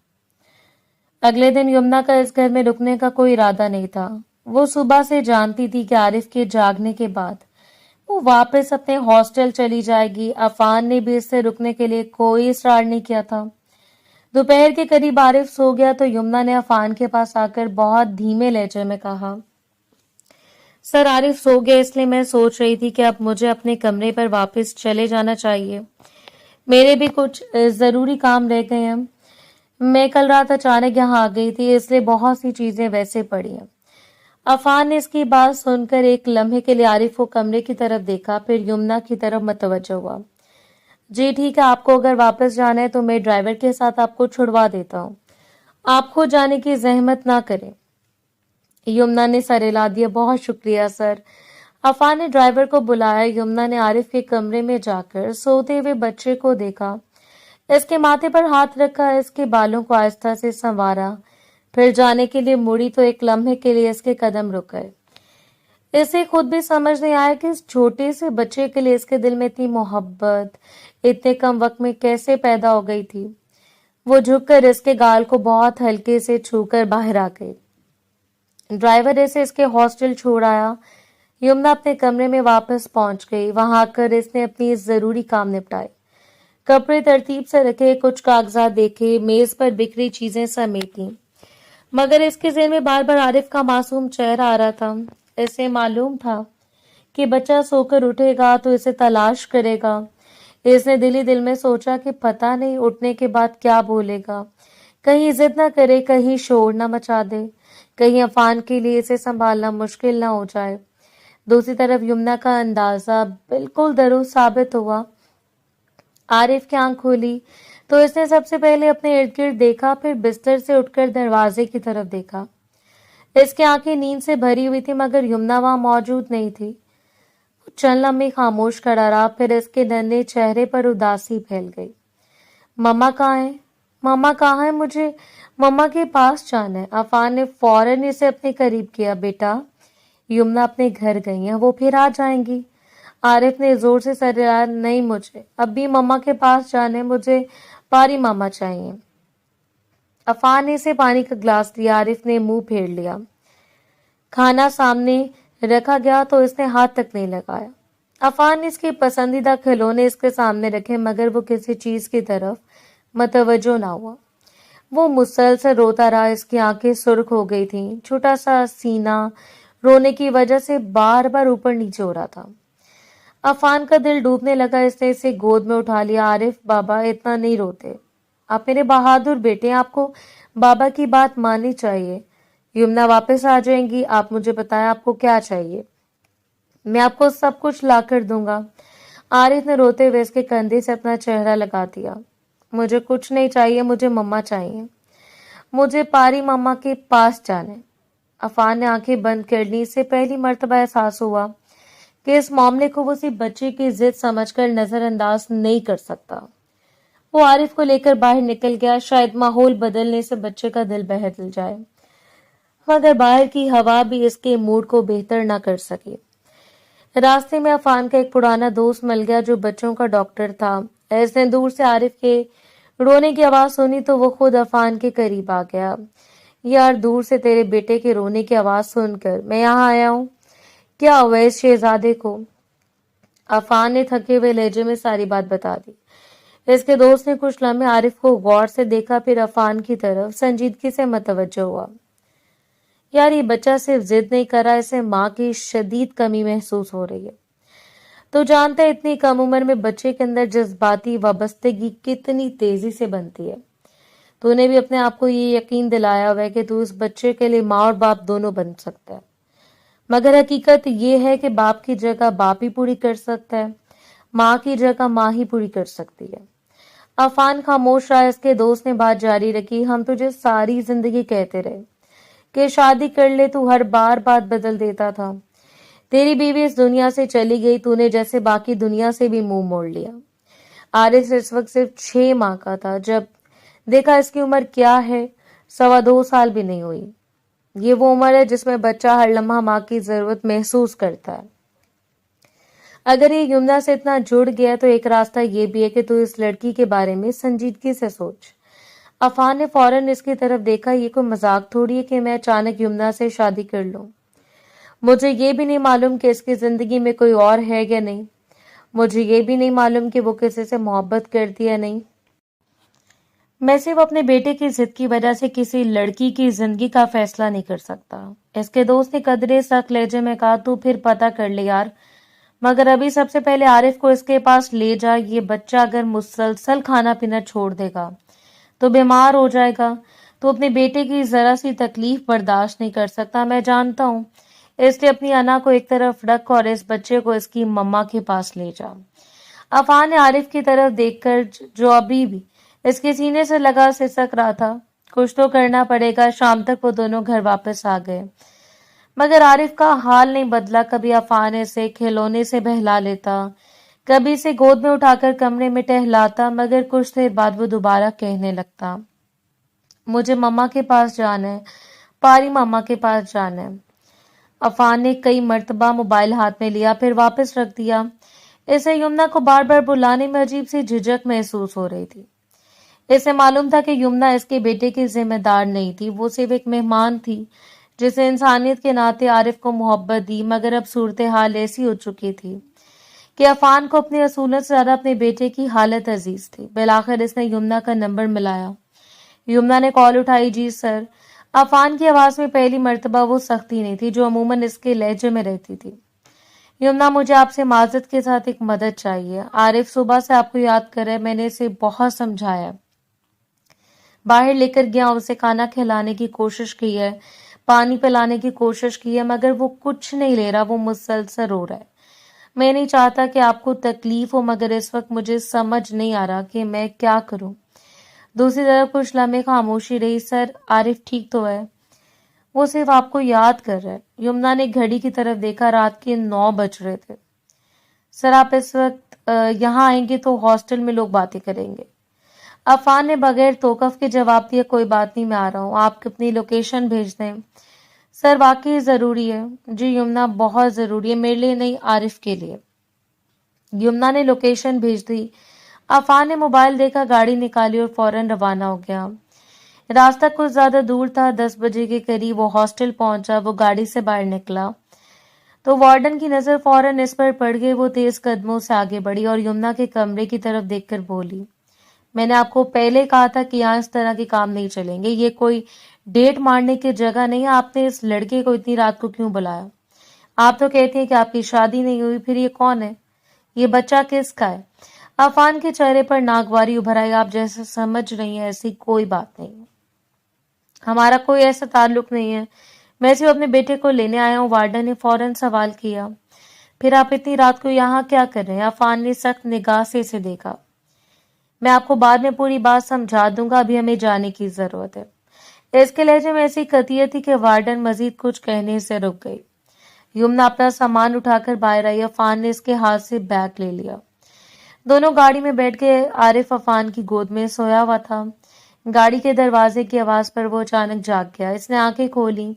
अगले दिन यमुना का इस घर में रुकने का कोई इरादा नहीं था। वो सुबह से जानती थी कि आरिफ के जागने के बाद वो वापस अपने हॉस्टल चली जाएगी। अफान ने भी इससे रुकने के लिए कोई इसरार नहीं किया था। दोपहर के करीब आरिफ सो गया तो यमुना ने अफान के पास आकर बहुत धीमे लहजे में कहा, सर, आरिफ सो गया, इसलिए मैं सोच रही थी कि अब मुझे अपने कमरे पर वापस चले जाना चाहिए। मेरे भी कुछ जरूरी काम रह गए हैं। मैं कल रात अचानक यहाँ आ गई थी, इसलिए बहुत सी चीजें वैसे पड़ी हैं। अफान ने इसकी बात सुनकर एक लम्हे के लिए आरिफ को कमरे की तरफ देखा, फिर यमुना की तरफ मतवज्जो हुआ। जी ठीक है, आपको अगर वापस जाना है तो मैं ड्राइवर के साथ आपको छुड़वा देता हूँ, आप खुद जाने की जहमत ना करें। यमुना ने सर हिला दिया। बहुत शुक्रिया सर, अफान ने ड्राइवर को बुलाया। यमुना ने आरिफ के कमरे में जाकर सोते हुए बच्चे को देखा, इसके माथे पर हाथ रखा, इसके बालों को आहिस्ता से संवारा, फिर जाने के लिए मुड़ी तो एक लम्हे के लिए इसके कदम रुक गए। इसे खुद भी समझ नहीं आया कि इस छोटे से बच्चे के लिए इसके दिल में इतनी मोहब्बत इतने कम वक्त में कैसे पैदा हो गई थी। वो झुककर इसके गाल को बहुत हल्के से छूकर बाहर आ गई। ड्राइवर इसे इसके हॉस्टल छोड़ आया। यमुना अपने कमरे में वापस पहुंच गई। वहां आकर इसने अपनी जरूरी काम निपटाए, कपड़े तरतीब से रखे, कुछ कागजात देखे, मेज पर बिखरी चीजें समेटी, मगर इसके ज़हन में बार बार आरिफ का मासूम चेहरा आ रहा था। इसे मालूम था कि बच्चा सोकर उठेगा तो इसे तलाश करेगा। इसने दिल ही दिल में सोचा कि पता नहीं उठने के बाद क्या बोलेगा, कहीं जिद न करे, कहीं शोर न मचा दे, कहीं अफान के लिए इसे संभालना मुश्किल न हो जाए। दूसरी तरफ यमुना का अंदाजा बिल्कुल दुरुस्त साबित हुआ। आरिफ की आंख खोली तो इसने सबसे पहले अपने इर्द गिर्द देखा, फिर बिस्तर से उठकर दरवाजे की तरफ देखा। इसकी आंखें नींद से भरी हुई थी, मगर यमुना वहां मौजूद नहीं थी। वो चंद लम्हे खामोश खड़ा रहा, फिर इसके नन्हे चेहरे पर उदासी फैल गई। मम्मा कहाँ है? मम्मा कहाँ है? मुझे मम्मा के पास जाना है। अफान ने फौरन इसे अपने करीब किया। बेटा, यमुना अपने घर गई है, वो फिर आ जाएंगी। आरिफ ने जोर से सर हिलाया। नहीं, मुझे अब भी मम्मा के पास जाने, मुझे पारी मामा चाहिए। अफान ने इसे पानी का ग्लास दिया। आरिफ ने मुंह फेर लिया। खाना सामने रखा गया तो इसने हाथ तक नहीं लगाया। अफान ने इसके पसंदीदा खिलौने इसके सामने रखे, मगर वो किसी चीज की तरफ मतवज्जो ना हुआ। वो मुसलसल रोता रहा। इसकी आंखें सुर्ख हो गई थीं। छोटा सा सीना रोने की वजह से बार बार ऊपर नीचे हो रहा था। अफान का दिल डूबने लगा। इसने इसे गोद में उठा लिया। आरिफ, बाबा इतना नहीं रोते, आप मेरे बहादुर बेटे हैं, आपको बाबा की बात माननी चाहिए। यमुना वापस आ जाएंगी, आप मुझे बताएं आपको क्या चाहिए, मैं आपको सब कुछ ला कर दूंगा। आरिफ ने रोते हुए इसके कंधे से अपना चेहरा लगा दिया। मुझे कुछ नहीं चाहिए, मुझे मम्मा चाहिए, मुझे पारी मम्मा के पास जाने। अफान ने आंखें बंद कर ली। इसे पहली मर्तबा एहसास हुआ कि इस मामले को वो सिर्फ बच्चे की जिद समझकर नजरअंदाज नहीं कर सकता। वो आरिफ को लेकर बाहर निकल गया। शायद माहौल बदलने से बच्चे का दिल बहल जाए, मगर बाहर की हवा भी इसके मूड को बेहतर न कर सकी। रास्ते में अफान का एक पुराना दोस्त मिल गया जो बच्चों का डॉक्टर था। इसने दूर से आरिफ के रोने की आवाज सुनी तो वो खुद अफान के करीब आ गया। यार, दूर से तेरे बेटे के रोने की आवाज सुनकर मैं यहाँ आया हूँ। क्या हुआ इस शहजादे को? अफान ने थके हुए लहजे में सारी बात बता दी। इसके दोस्त ने कुछ लम्हे आरिफ को गौर से देखा, फिर अफान की तरफ संजीदगी से मतवज्जो हुआ। यार, ये बच्चा सिर्फ जिद नहीं कर रहा, इसे माँ की शदीद कमी महसूस हो रही है। तो जानता है इतनी कम उम्र में बच्चे के अंदर जज्बाती वाबस्तगी कितनी तेजी से बनती है। तूने भी अपने आप को ये यकीन दिलाया हुआ है कि तू इस बच्चे के लिए माँ और बाप दोनों बन सकता है, मगर हकीकत ये है कि बाप की जगह बाप ही पूरी कर सकता है, माँ की जगह माँ ही पूरी कर सकती है। अफान खामोश रहा। इसके दोस्त ने बात जारी रखी। हम तुझे सारी जिंदगी कहते रहे कि शादी कर ले, तू हर बार बात बदल देता था। तेरी बीवी इस दुनिया से चली गई, तूने जैसे बाकी दुनिया से भी मुंह मोड़ लिया। आरिफ इस वक्त सिर्फ 6 माह का था जब देखा इसकी उम्र क्या है, 2.25 साल भी नहीं हुई। ये वो उम्र है जिसमें बच्चा हर लम्हा माँ की जरूरत महसूस करता है। अगर ये यमुना से इतना जुड़ गया तो एक रास्ता ये भी है कि तू इस लड़की के बारे में संजीदगी से सोच। अफान ने फौरन इसकी तरफ देखा। ये कोई मजाक थोड़ी है कि मैं अचानक यमुना से शादी कर लूं। मुझे ये भी नहीं मालूम कि इसकी जिंदगी में कोई और है या नहीं। मुझे ये भी नहीं मालूम कि वो किसी से मोहब्बत करती है नहीं। मैं सिर्फ अपने बेटे की जिद की वजह से किसी लड़की की जिंदगी का फैसला नहीं कर सकता। इसके दोस्त ने कदरे सख्त लहजे में कहा, तू फिर पता कर ले यार, मगर अभी सबसे पहले आरिफ को इसके पास ले जा। ये बच्चा अगर मुसलसल खाना पीना छोड़ देगा तो बीमार हो जाएगा। तो अपने बेटे की जरा सी तकलीफ बर्दाश्त नहीं कर सकता, मैं जानता हूँ, इसलिए अपनी अना को एक तरफ रख और इस बच्चे को इसकी मम्मा के पास ले जा। अफान ने आरिफ की तरफ देखकर, जो अभी भी इसके सीने से लगा सिसक रहा था, कुछ तो करना पड़ेगा। शाम तक वो दोनों घर वापस आ गए। मगर आरिफ का हाल नहीं बदला। कभी अफाने से खिलौने से बहला लेता, कभी इसे गोद में उठाकर कमरे में टहलाता, मगर कुछ देर बाद वो दोबारा कहने लगता, मुझे मम्मा के पास जाना है, पारी मम्मा के पास जाना है। अफान ने कई मर्तबा मोबाइल हाथ में लिया, फिर वापस रख दिया। इसे यमुना को बार बार बुलाने में अजीब सी झिझक महसूस हो रही थी। इसे मालूम था कि यमुना इसके बेटे की जिम्मेदार नहीं थी, वो सिर्फ एक मेहमान थी जिसे इंसानियत के नाते आरिफ को मोहब्बत दी। मगर अब सूरत हाल ऐसी हो चुकी थी कि अफान को अपनी असूलत से ज्यादा अपने बेटे की हालत अजीज थी। बिलाखिर इसने यमुना का नंबर मिलाया। यमुना ने कॉल उठाई। जी सर। अफान की आवाज में पहली मर्तबा वो सख्ती नहीं थी जो अमूमन इसके लहजे में रहती थी। यमुना, मुझे आपसे माजरत के साथ एक मदद चाहिए। आरिफ सुबह से आपको याद कर रहा है, मैंने इसे बहुत समझाया, बाहर लेकर गया, उसे खाना खिलाने की कोशिश की है, पानी पिलाने की कोशिश की है, मगर वो कुछ नहीं ले रहा, वो मुसलसल रो रहा है। मैं नहीं चाहता कि आपको तकलीफ हो, मगर इस वक्त मुझे समझ नहीं आ रहा कि मैं क्या करूं। दूसरी तरफ कुछ लम्हे खामोशी रही। सर, आरिफ ठीक तो है, वो सिर्फ आपको याद कर रहा है। यमुना ने घड़ी की तरफ देखा। रात के 9 बज रहे थे। सर, आप इस वक्त यहाँ आएंगे तो हॉस्टल में लोग बातें करेंगे। अफान ने बगैर तोकफ के जवाब दिया, कोई बात नहीं, मैं आ रहा हूँ, आप अपनी लोकेशन भेज दें। सर, वाकई जरूरी है। जी यमुना, बहुत जरूरी है, मेरे लिए नहीं, आरिफ के लिए। यमुना ने लोकेशन भेज दी। अफान ने मोबाइल देखा, गाड़ी निकाली और फौरन रवाना हो गया। रास्ता कुछ ज्यादा दूर था। 10 बजे के करीब वो हॉस्टल पहुंचा। वो गाड़ी से बाहर निकला तो वार्डन की नजर फौरन इस पर पड़ गई। वो तेज कदमों से आगे बढ़ी और यमुना के कमरे की तरफ देखकर बोली, मैंने आपको पहले कहा था कि यहाँ इस तरह के काम नहीं चलेंगे। ये कोई डेट मारने की जगह नहीं है। आपने इस लड़के को इतनी रात को क्यों बुलाया? आप तो कहती हैं कि आपकी शादी नहीं हुई, फिर ये कौन है? ये बच्चा किसका है? अफान के चेहरे पर नागवारी उभर आई। आप जैसे समझ रही हैं ऐसी कोई बात नहीं है, हमारा कोई ऐसा ताल्लुक नहीं है, मैं सिर्फ अपने बेटे को लेने आया हूँ। वार्डन ने फौरन सवाल किया, फिर आप इतनी रात को यहाँ क्या कर रहे हैं? अफान ने सख्त निगाह से इसे देखा। मैं आपको बाद में पूरी बात समझा दूंगा, अभी हमें जाने की जरूरत है। इसके लहजे में ऐसी कतियत थी कि वार्डन मजीद कुछ कहने से रुक गई। यमुना अपना सामान उठाकर बाहर आई। अफान ने इसके हाथ से बैग ले लिया। दोनों गाड़ी में बैठ गए। आरिफ अफान की गोद में सोया हुआ था। गाड़ी के दरवाजे की आवाज पर वो अचानक जाग गया। इसने आंखें खोली,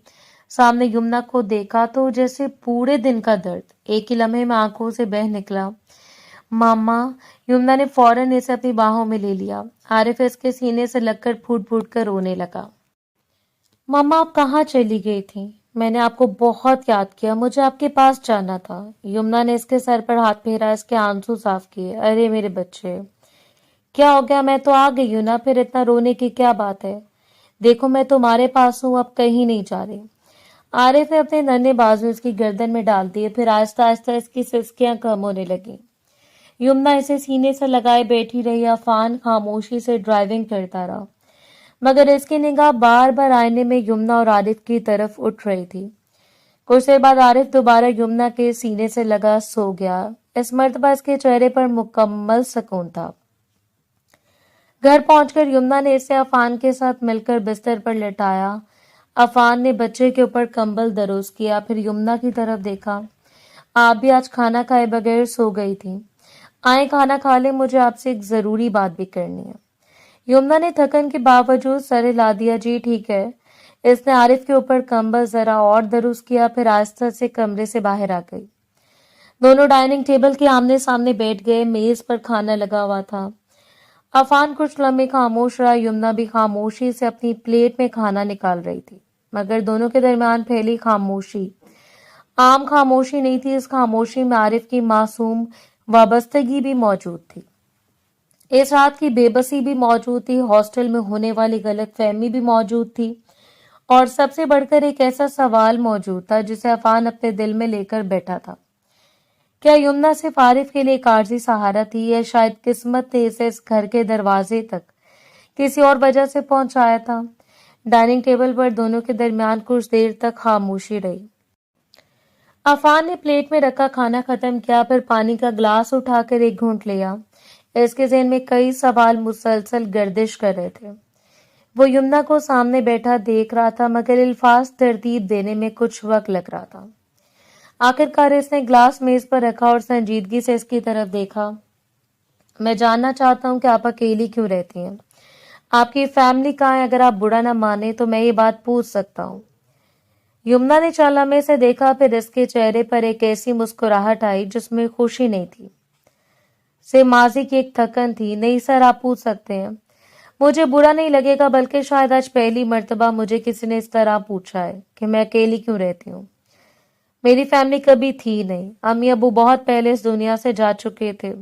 सामने यमुना को देखा तो जैसे पूरे दिन का दर्द एक ही लम्हे में आंखों से बह निकला। मामा। यमुना ने फौरन इसे अपनी बाहों में ले लिया। आरिफ इसके सीने से लगकर फूट फूट कर रोने लगा। मामा, आप कहाँ चली गई थी? मैंने आपको बहुत याद किया, मुझे आपके पास जाना था। यमुना ने इसके सर पर हाथ फेरा, इसके आंसू साफ किए। अरे मेरे बच्चे, क्या हो गया? मैं तो आ गई हूं ना, फिर इतना रोने की क्या बात है? देखो, मैं तुम्हारे पास हूं, अब कहीं नहीं जा रही। आरिफ ने अपने नन्हे बाजू इसकी गर्दन में डाल दिए, फिर आहिस्ता आहिस्ता इसकी सिसकियां कम होने लगी। यमुना इसे सीने से लगाए बैठी रही। अफान खामोशी से ड्राइविंग करता रहा, मगर इसकी निगाह बार बार आईने में यमुना और आरिफ की तरफ उठ रही थी। कुछ देर बाद आरिफ दोबारा यमुना के सीने से लगा सो गया। इस मर्तबा इसके चेहरे पर मुकम्मल सुकून था। घर पहुंचकर यमुना ने इसे अफान के साथ मिलकर बिस्तर पर लेटाया। अफान ने बच्चे के ऊपर कंबल दरोज किया, फिर यमुना की तरफ देखा। आप भी आज खाना खाए बगैर सो गई थी। आए खाना खा ले, मुझे आपसे एक जरूरी बात भी करनी है। यमुना ने थकन के बावजूद सर हिला दिया। जी ठीक है। इसने आरिफ के ऊपर कंबल जरा और दरुस्त किया, फिर आहिस्ता से कमरे से बाहर आ गई। दोनों डाइनिंग टेबल के आमने सामने बैठ गए। मेज पर खाना लगा हुआ था। अफान कुछ लम्हे खामोश रहा। यमुना भी खामोशी से अपनी प्लेट में खाना निकाल रही थी, मगर दोनों के दरमियान फैली खामोशी आम खामोशी नहीं थी। इस खामोशी में आरिफ की मासूम वाबस्तगी भी मौजूद थी। इस रात की बेबसी भी मौजूद थी। हॉस्टल में होने वाली गलतफहमी भी मौजूद थी, और सबसे बढ़कर एक ऐसा सवाल मौजूद था जिसे अफान अपने दिल में लेकर बैठा था। क्या यमुना सिर्फ आरिफ के लिए एक आरजी सहारा थी, या शायद किस्मत ने इसे इस घर के दरवाजे तक किसी और वजह से पहुंचाया था? डाइनिंग टेबल पर दोनों के दरमियान कुछ देर तक खामोशी रही। अफान ने प्लेट में रखा खाना खत्म किया, फिर पानी का ग्लास उठाकर एक घूंट लिया। इसके ज़हन में कई सवाल मुसलसल गर्दिश कर रहे थे। वो यमुना को सामने बैठा देख रहा था, मगर अल्फाज तरतीब देने में कुछ वक्त लग रहा था। आखिरकार इसने ग्लास मेज पर रखा और संजीदगी से इसकी तरफ देखा। मैं जानना चाहता हूँ कि आप अकेली क्यों रहती हैं? आपकी फैमिली कहाँ है? अगर आप बुरा ना माने तो मैं ये बात पूछ सकता हूँ। यमुना ने चालामे से देखा, फिर इसके चेहरे पर एक ऐसी मुस्कुराहट आई जिसमें खुशी नहीं थी, से माजी की एक थकन थी। नहीं सर, आप पूछ सकते हैं। मुझे बुरा नहीं लगेगा, बल्कि शायद आज पहली मर्तबा मुझे किसी ने इस तरह पूछा है कि मैं अकेली क्यों रहती हूँ। मेरी फैमिली कभी थी नहीं। अम्मी अबू बहुत पहले इस दुनिया से जा चुके थे।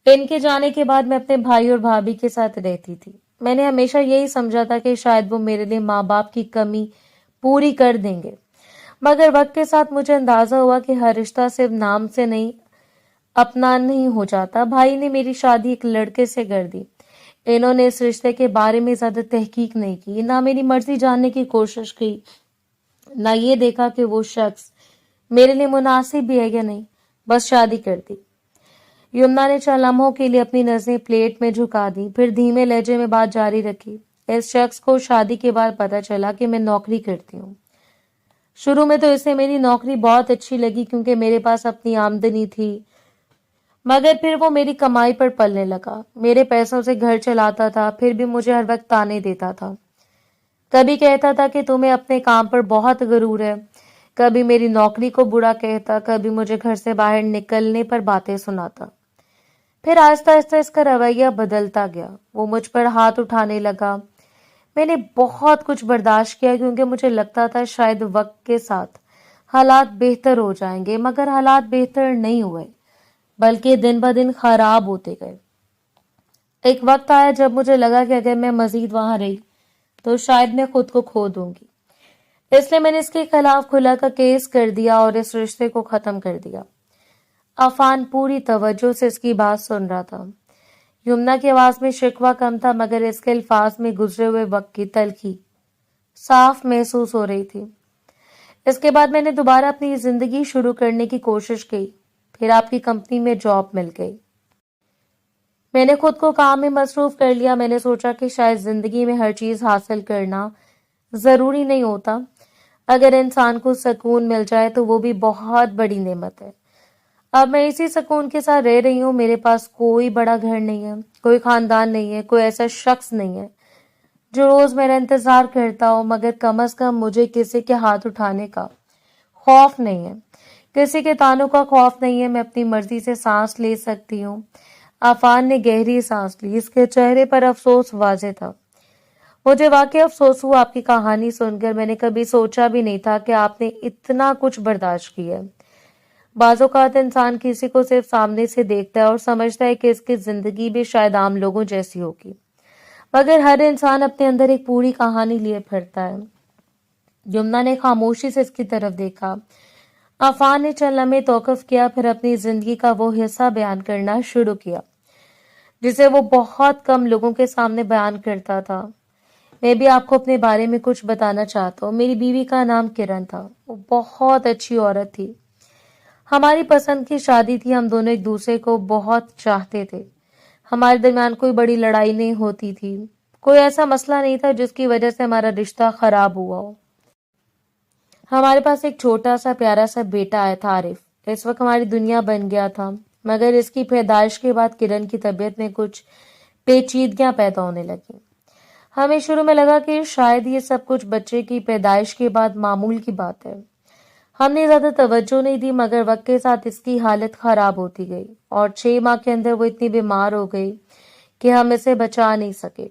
इनके जाने के बाद मैं अपने भाई और भाभी के साथ रहती थी। मैंने हमेशा यही समझा था कि शायद वो मेरे लिए माँ बाप की कमी पूरी कर देंगे, मगर वक्त के साथ मुझे अंदाजा हुआ कि हर रिश्ता सिर्फ नाम से नहीं, अपना नहीं हो जाता। भाई ने मेरी शादी एक लड़के से कर दी। इन्होंने इस रिश्ते के बारे में ज्यादा तहकीक नहीं की, ना मेरी मर्जी जानने की कोशिश की, ना ये देखा कि वो शख्स मेरे लिए मुनासिब भी है या नहीं। बस शादी कर दी। यमुना ने चंद लम्हों के लिए अपनी नजरें प्लेट में झुका दी, फिर धीमे लहजे में बात जारी रखी। इस शख्स को शादी के बाद पता चला कि मैं नौकरी करती हूँ। शुरू में तो इसे मेरी नौकरी बहुत अच्छी लगी क्योंकि मेरे पास अपनी आमदनी थी, मगर फिर वो मेरी कमाई पर पलने लगा। मेरे पैसों से घर चलाता था, फिर भी मुझे हर वक्त ताने देता था। कभी कहता था कि तुम्हें अपने काम पर बहुत गरूर है, कभी मेरी नौकरी को बुरा कहता, कभी मुझे घर से बाहर निकलने पर बातें सुनाता। फिर आहिस्ता आहिस्ता इसका रवैया बदलता गया। वो मुझ पर हाथ उठाने लगा। मैंने बहुत कुछ बर्दाश्त किया क्योंकि मुझे लगता था शायद वक्त के साथ हालात बेहतर हो जाएंगे, मगर हालात बेहतर नहीं हुए, बल्कि दिन ब दिन खराब होते गए। एक वक्त आया जब मुझे लगा कि अगर मैं मजीद वहां रही तो शायद मैं खुद को खो दूंगी। इसलिए मैंने इसके खिलाफ खुला का केस कर दिया और इस रिश्ते को खत्म कर दिया। अफान पूरी तवज्जो से इसकी बात सुन रहा था। यमुना की आवाज में शिकवा कम था, मगर इसके अल्फाज में गुजरे हुए वक्त की तलखी साफ महसूस हो रही थी। इसके बाद मैंने दोबारा अपनी जिंदगी शुरू करने की कोशिश की। फिर आपकी कंपनी में जॉब मिल गई। मैंने खुद को काम में मसरूफ कर लिया। मैंने सोचा कि शायद जिंदगी में हर चीज हासिल करना जरूरी नहीं होता। अगर इंसान को सुकून मिल जाए तो वो भी बहुत बड़ी नेमत है। अब मैं इसी सुकून के साथ रह रही हूँ। मेरे पास कोई बड़ा घर नहीं है, कोई खानदान नहीं है, कोई ऐसा शख्स नहीं है जो रोज मेरा इंतजार करता हो, मगर कम से कम मुझे किसी के हाथ उठाने का खौफ नहीं है, किसी के तानों का खौफ नहीं है। मैं अपनी मर्जी से सांस ले सकती हूँ। आफान ने गहरी सांस ली। इसके चेहरे पर अफसोस वाज़ेह था। मुझे वाकई अफसोस हुआ आपकी कहानी सुनकर। मैंने कभी सोचा भी नहीं था कि आपने इतना कुछ बर्दाश्त किया है। बाज़ औक़ात इंसान किसी को सिर्फ सामने से देखता है और समझता है कि इसकी जिंदगी भी शायद आम लोगों जैसी होगी, मगर हर इंसान अपने अंदर एक पूरी कहानी लिए फिरता है। यमुना ने खामोशी से इसकी तरफ देखा। आफान ने चंद लम्हे तौक़ुफ़ किया, फिर अपनी जिंदगी का वो हिस्सा बयान करना शुरू किया जिसे वो बहुत कम लोगों के सामने बयान करता था। मैं भी आपको अपने बारे में कुछ बताना चाहता हूँ। मेरी बीवी का नाम किरण था। वो बहुत अच्छी औरत थी। हमारी पसंद की शादी थी। हम दोनों एक दूसरे को बहुत चाहते थे। हमारे दरमियान कोई बड़ी लड़ाई नहीं होती थी। कोई ऐसा मसला नहीं था जिसकी वजह से हमारा रिश्ता खराब हुआ हो। हमारे पास एक छोटा सा प्यारा सा बेटा आया था, आरिफ। इस वक्त हमारी दुनिया बन गया था, मगर इसकी पैदाइश के बाद किरण की तबीयत में कुछ पेचीदगियां पैदा होने लगी। हमें शुरू में लगा कि शायद ये सब कुछ बच्चे की पैदाइश के बाद मामूल की बात है। हमने ज्यादा तवज्जो नहीं दी, मगर वक्त के साथ इसकी हालत खराब होती गई और 6 माह के अंदर वो इतनी बीमार हो गई कि हम इसे बचा नहीं सके।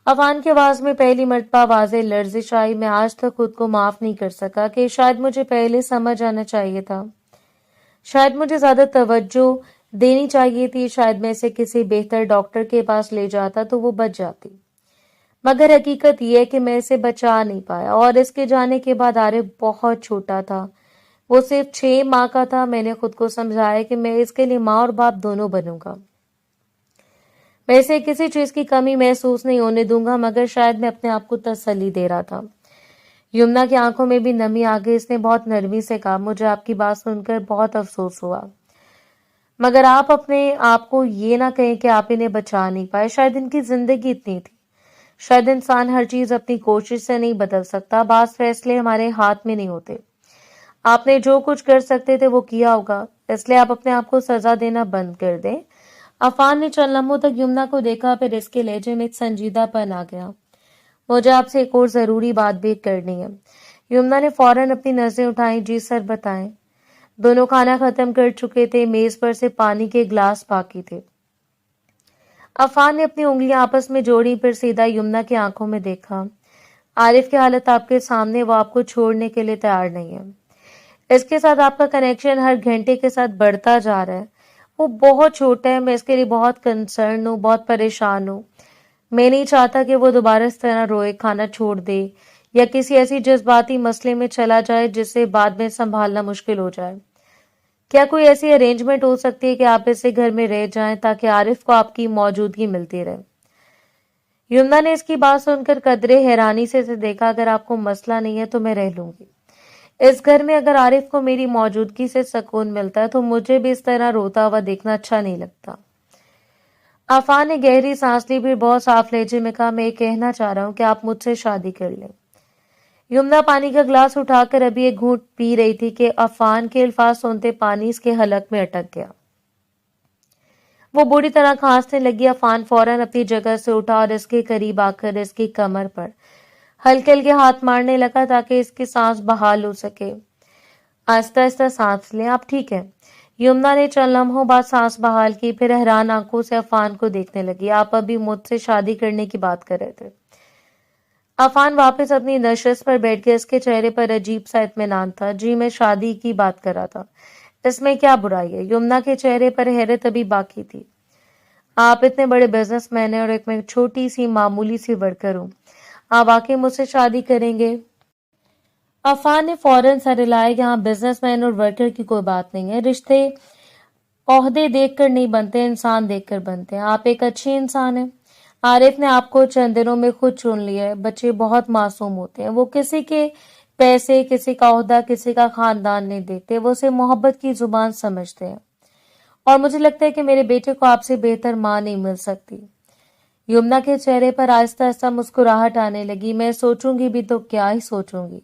अफान की आवाज में पहली मर्तबा वाज़ेह लर्जिश आई। मैं आज तक खुद को माफ नहीं कर सका कि शायद मुझे पहले समझ आना चाहिए था, शायद मुझे ज्यादा तवज्जो देनी चाहिए थी, शायद मैं इसे किसी बेहतर डॉक्टर के पास ले जाता तो वो बच जाती। मगर हकीकत यह है कि मैं इसे बचा नहीं पाया और इसके जाने के बाद आरिफ बहुत छोटा था। वो सिर्फ 6 माह का था। मैंने खुद को समझाया कि मैं इसके लिए माँ और बाप दोनों बनूंगा। मैं इसे किसी चीज की कमी महसूस नहीं होने दूंगा, मगर शायद मैं अपने आप को तसल्ली दे रहा था। यमुना की आंखों में भी नमी आ गई। इसने बहुत नरमी से कहा, मुझे आपकी बात सुनकर बहुत अफसोस हुआ, मगर आप अपने आप को ये ना कहें कि आप इन्हें बचा नहीं पाए। शायद इनकी जिंदगी इतनी थी, शायद इंसान हर चीज अपनी कोशिश से नहीं बदल सकता, बास फैसले हमारे हाथ में नहीं होते। आपने जो कुछ कर सकते थे वो किया होगा, इसलिए आप अपने आप को सजा देना बंद कर दें। अफान ने चंद लम्हों तक यमुना को देखा, फिर इसके लहजे में एक संजीदापन आ गया। मुझे आपसे एक और जरूरी बात भी करनी है। यमुना ने फौरन अपनी नजरें उठाई। जी सर, बताएं। दोनों खाना खत्म कर चुके थे, मेज पर से पानी के ग्लास बाकी थे। अफान ने अपनी उंगलियां आपस में जोड़ी, फिर सीधा यमुना की आंखों में देखा। आरिफ की हालत आपके सामने, वो आपको छोड़ने के लिए तैयार नहीं है। इसके साथ आपका कनेक्शन हर घंटे के साथ बढ़ता जा रहा है। वो बहुत छोटा है, मैं इसके लिए बहुत कंसर्न हूँ, बहुत परेशान हूँ। मैं नहीं चाहता कि वो दोबारा इस तरह रोए, खाना छोड़ दे या किसी ऐसी जज्बाती मसले में चला जाए जिससे बाद में संभालना मुश्किल हो जाए। क्या कोई ऐसी अरेंजमेंट हो सकती है कि आप इससे घर में रह जाएं ताकि आरिफ को आपकी मौजूदगी मिलती रहे? यमुना ने इसकी बात सुनकर कदरे हैरानी से इसे देखा। अगर आपको मसला नहीं है तो मैं रह लूंगी। इस घर में अगर आरिफ को मेरी मौजूदगी से सुकून मिलता है तो मुझे भी इस तरह रोता हुआ देखना अच्छा नहीं लगता। आफान ने गहरी सांस ली, फिर बहुत साफ लहजे में कहा, मैं ये कहना चाह रहा हूँ कि आप मुझसे शादी कर लें। यमुना पानी का ग्लास उठाकर अभी एक घूंट पी रही थी कि अफान के अल्फाज सुनते पानी इसके हलक में अटक गया। वो बुरी तरह खांसने लगी। अफान फौरन अपनी जगह से उठा और इसके करीब आकर इसकी कमर पर हल्के हल्के हाथ मारने लगा ताकि इसकी सांस बहाल हो सके। आहिस्ता आहिस्ता सांस लें, आप ठीक है? यमुना ने चंद लम्हों बाद सांस बहाल की, फिर हैरान आंखों से अफान को देखने लगी। आप अभी मुझसे शादी करने की बात कर रहे थे। अफान वापस अपनी नशस्त पर बैठ गया। इसके चेहरे पर अजीब सा इत्मीनान था। जी, मैं शादी की बात कर रहा था, इसमें क्या बुराई है? यमुना के चेहरे पर हैरत अभी बाकी थी। आप इतने बड़े बिजनेसमैन हैं और एक मैं छोटी सी मामूली सी वर्कर हूँ। आप वाकई मुझसे शादी करेंगे? अफान ने फौरन सर हिलाया। यहाँ बिजनेसमैन और वर्कर की कोई बात नहीं है। रिश्ते ओहदे देखकर नहीं बनते, इंसान देखकर बनते हैं। आप एक अच्छी इंसान हैं। आरिफ ने आपको चंद दिनों में खुद चुन लिया है। बच्चे बहुत मासूम होते हैं, वो किसी के पैसे, किसी का ओहदा, किसी का खानदान नहीं देखते, वो सिर्फ मोहब्बत की जुबान समझते हैं। और मुझे लगता है कि मेरे बेटे को आपसे बेहतर माँ नहीं मिल सकती। यमुना के चेहरे पर आहिस्ता आहिस्ता मुस्कुराहट आने लगी। मैं सोचूंगी भी तो क्या ही सोचूंगी।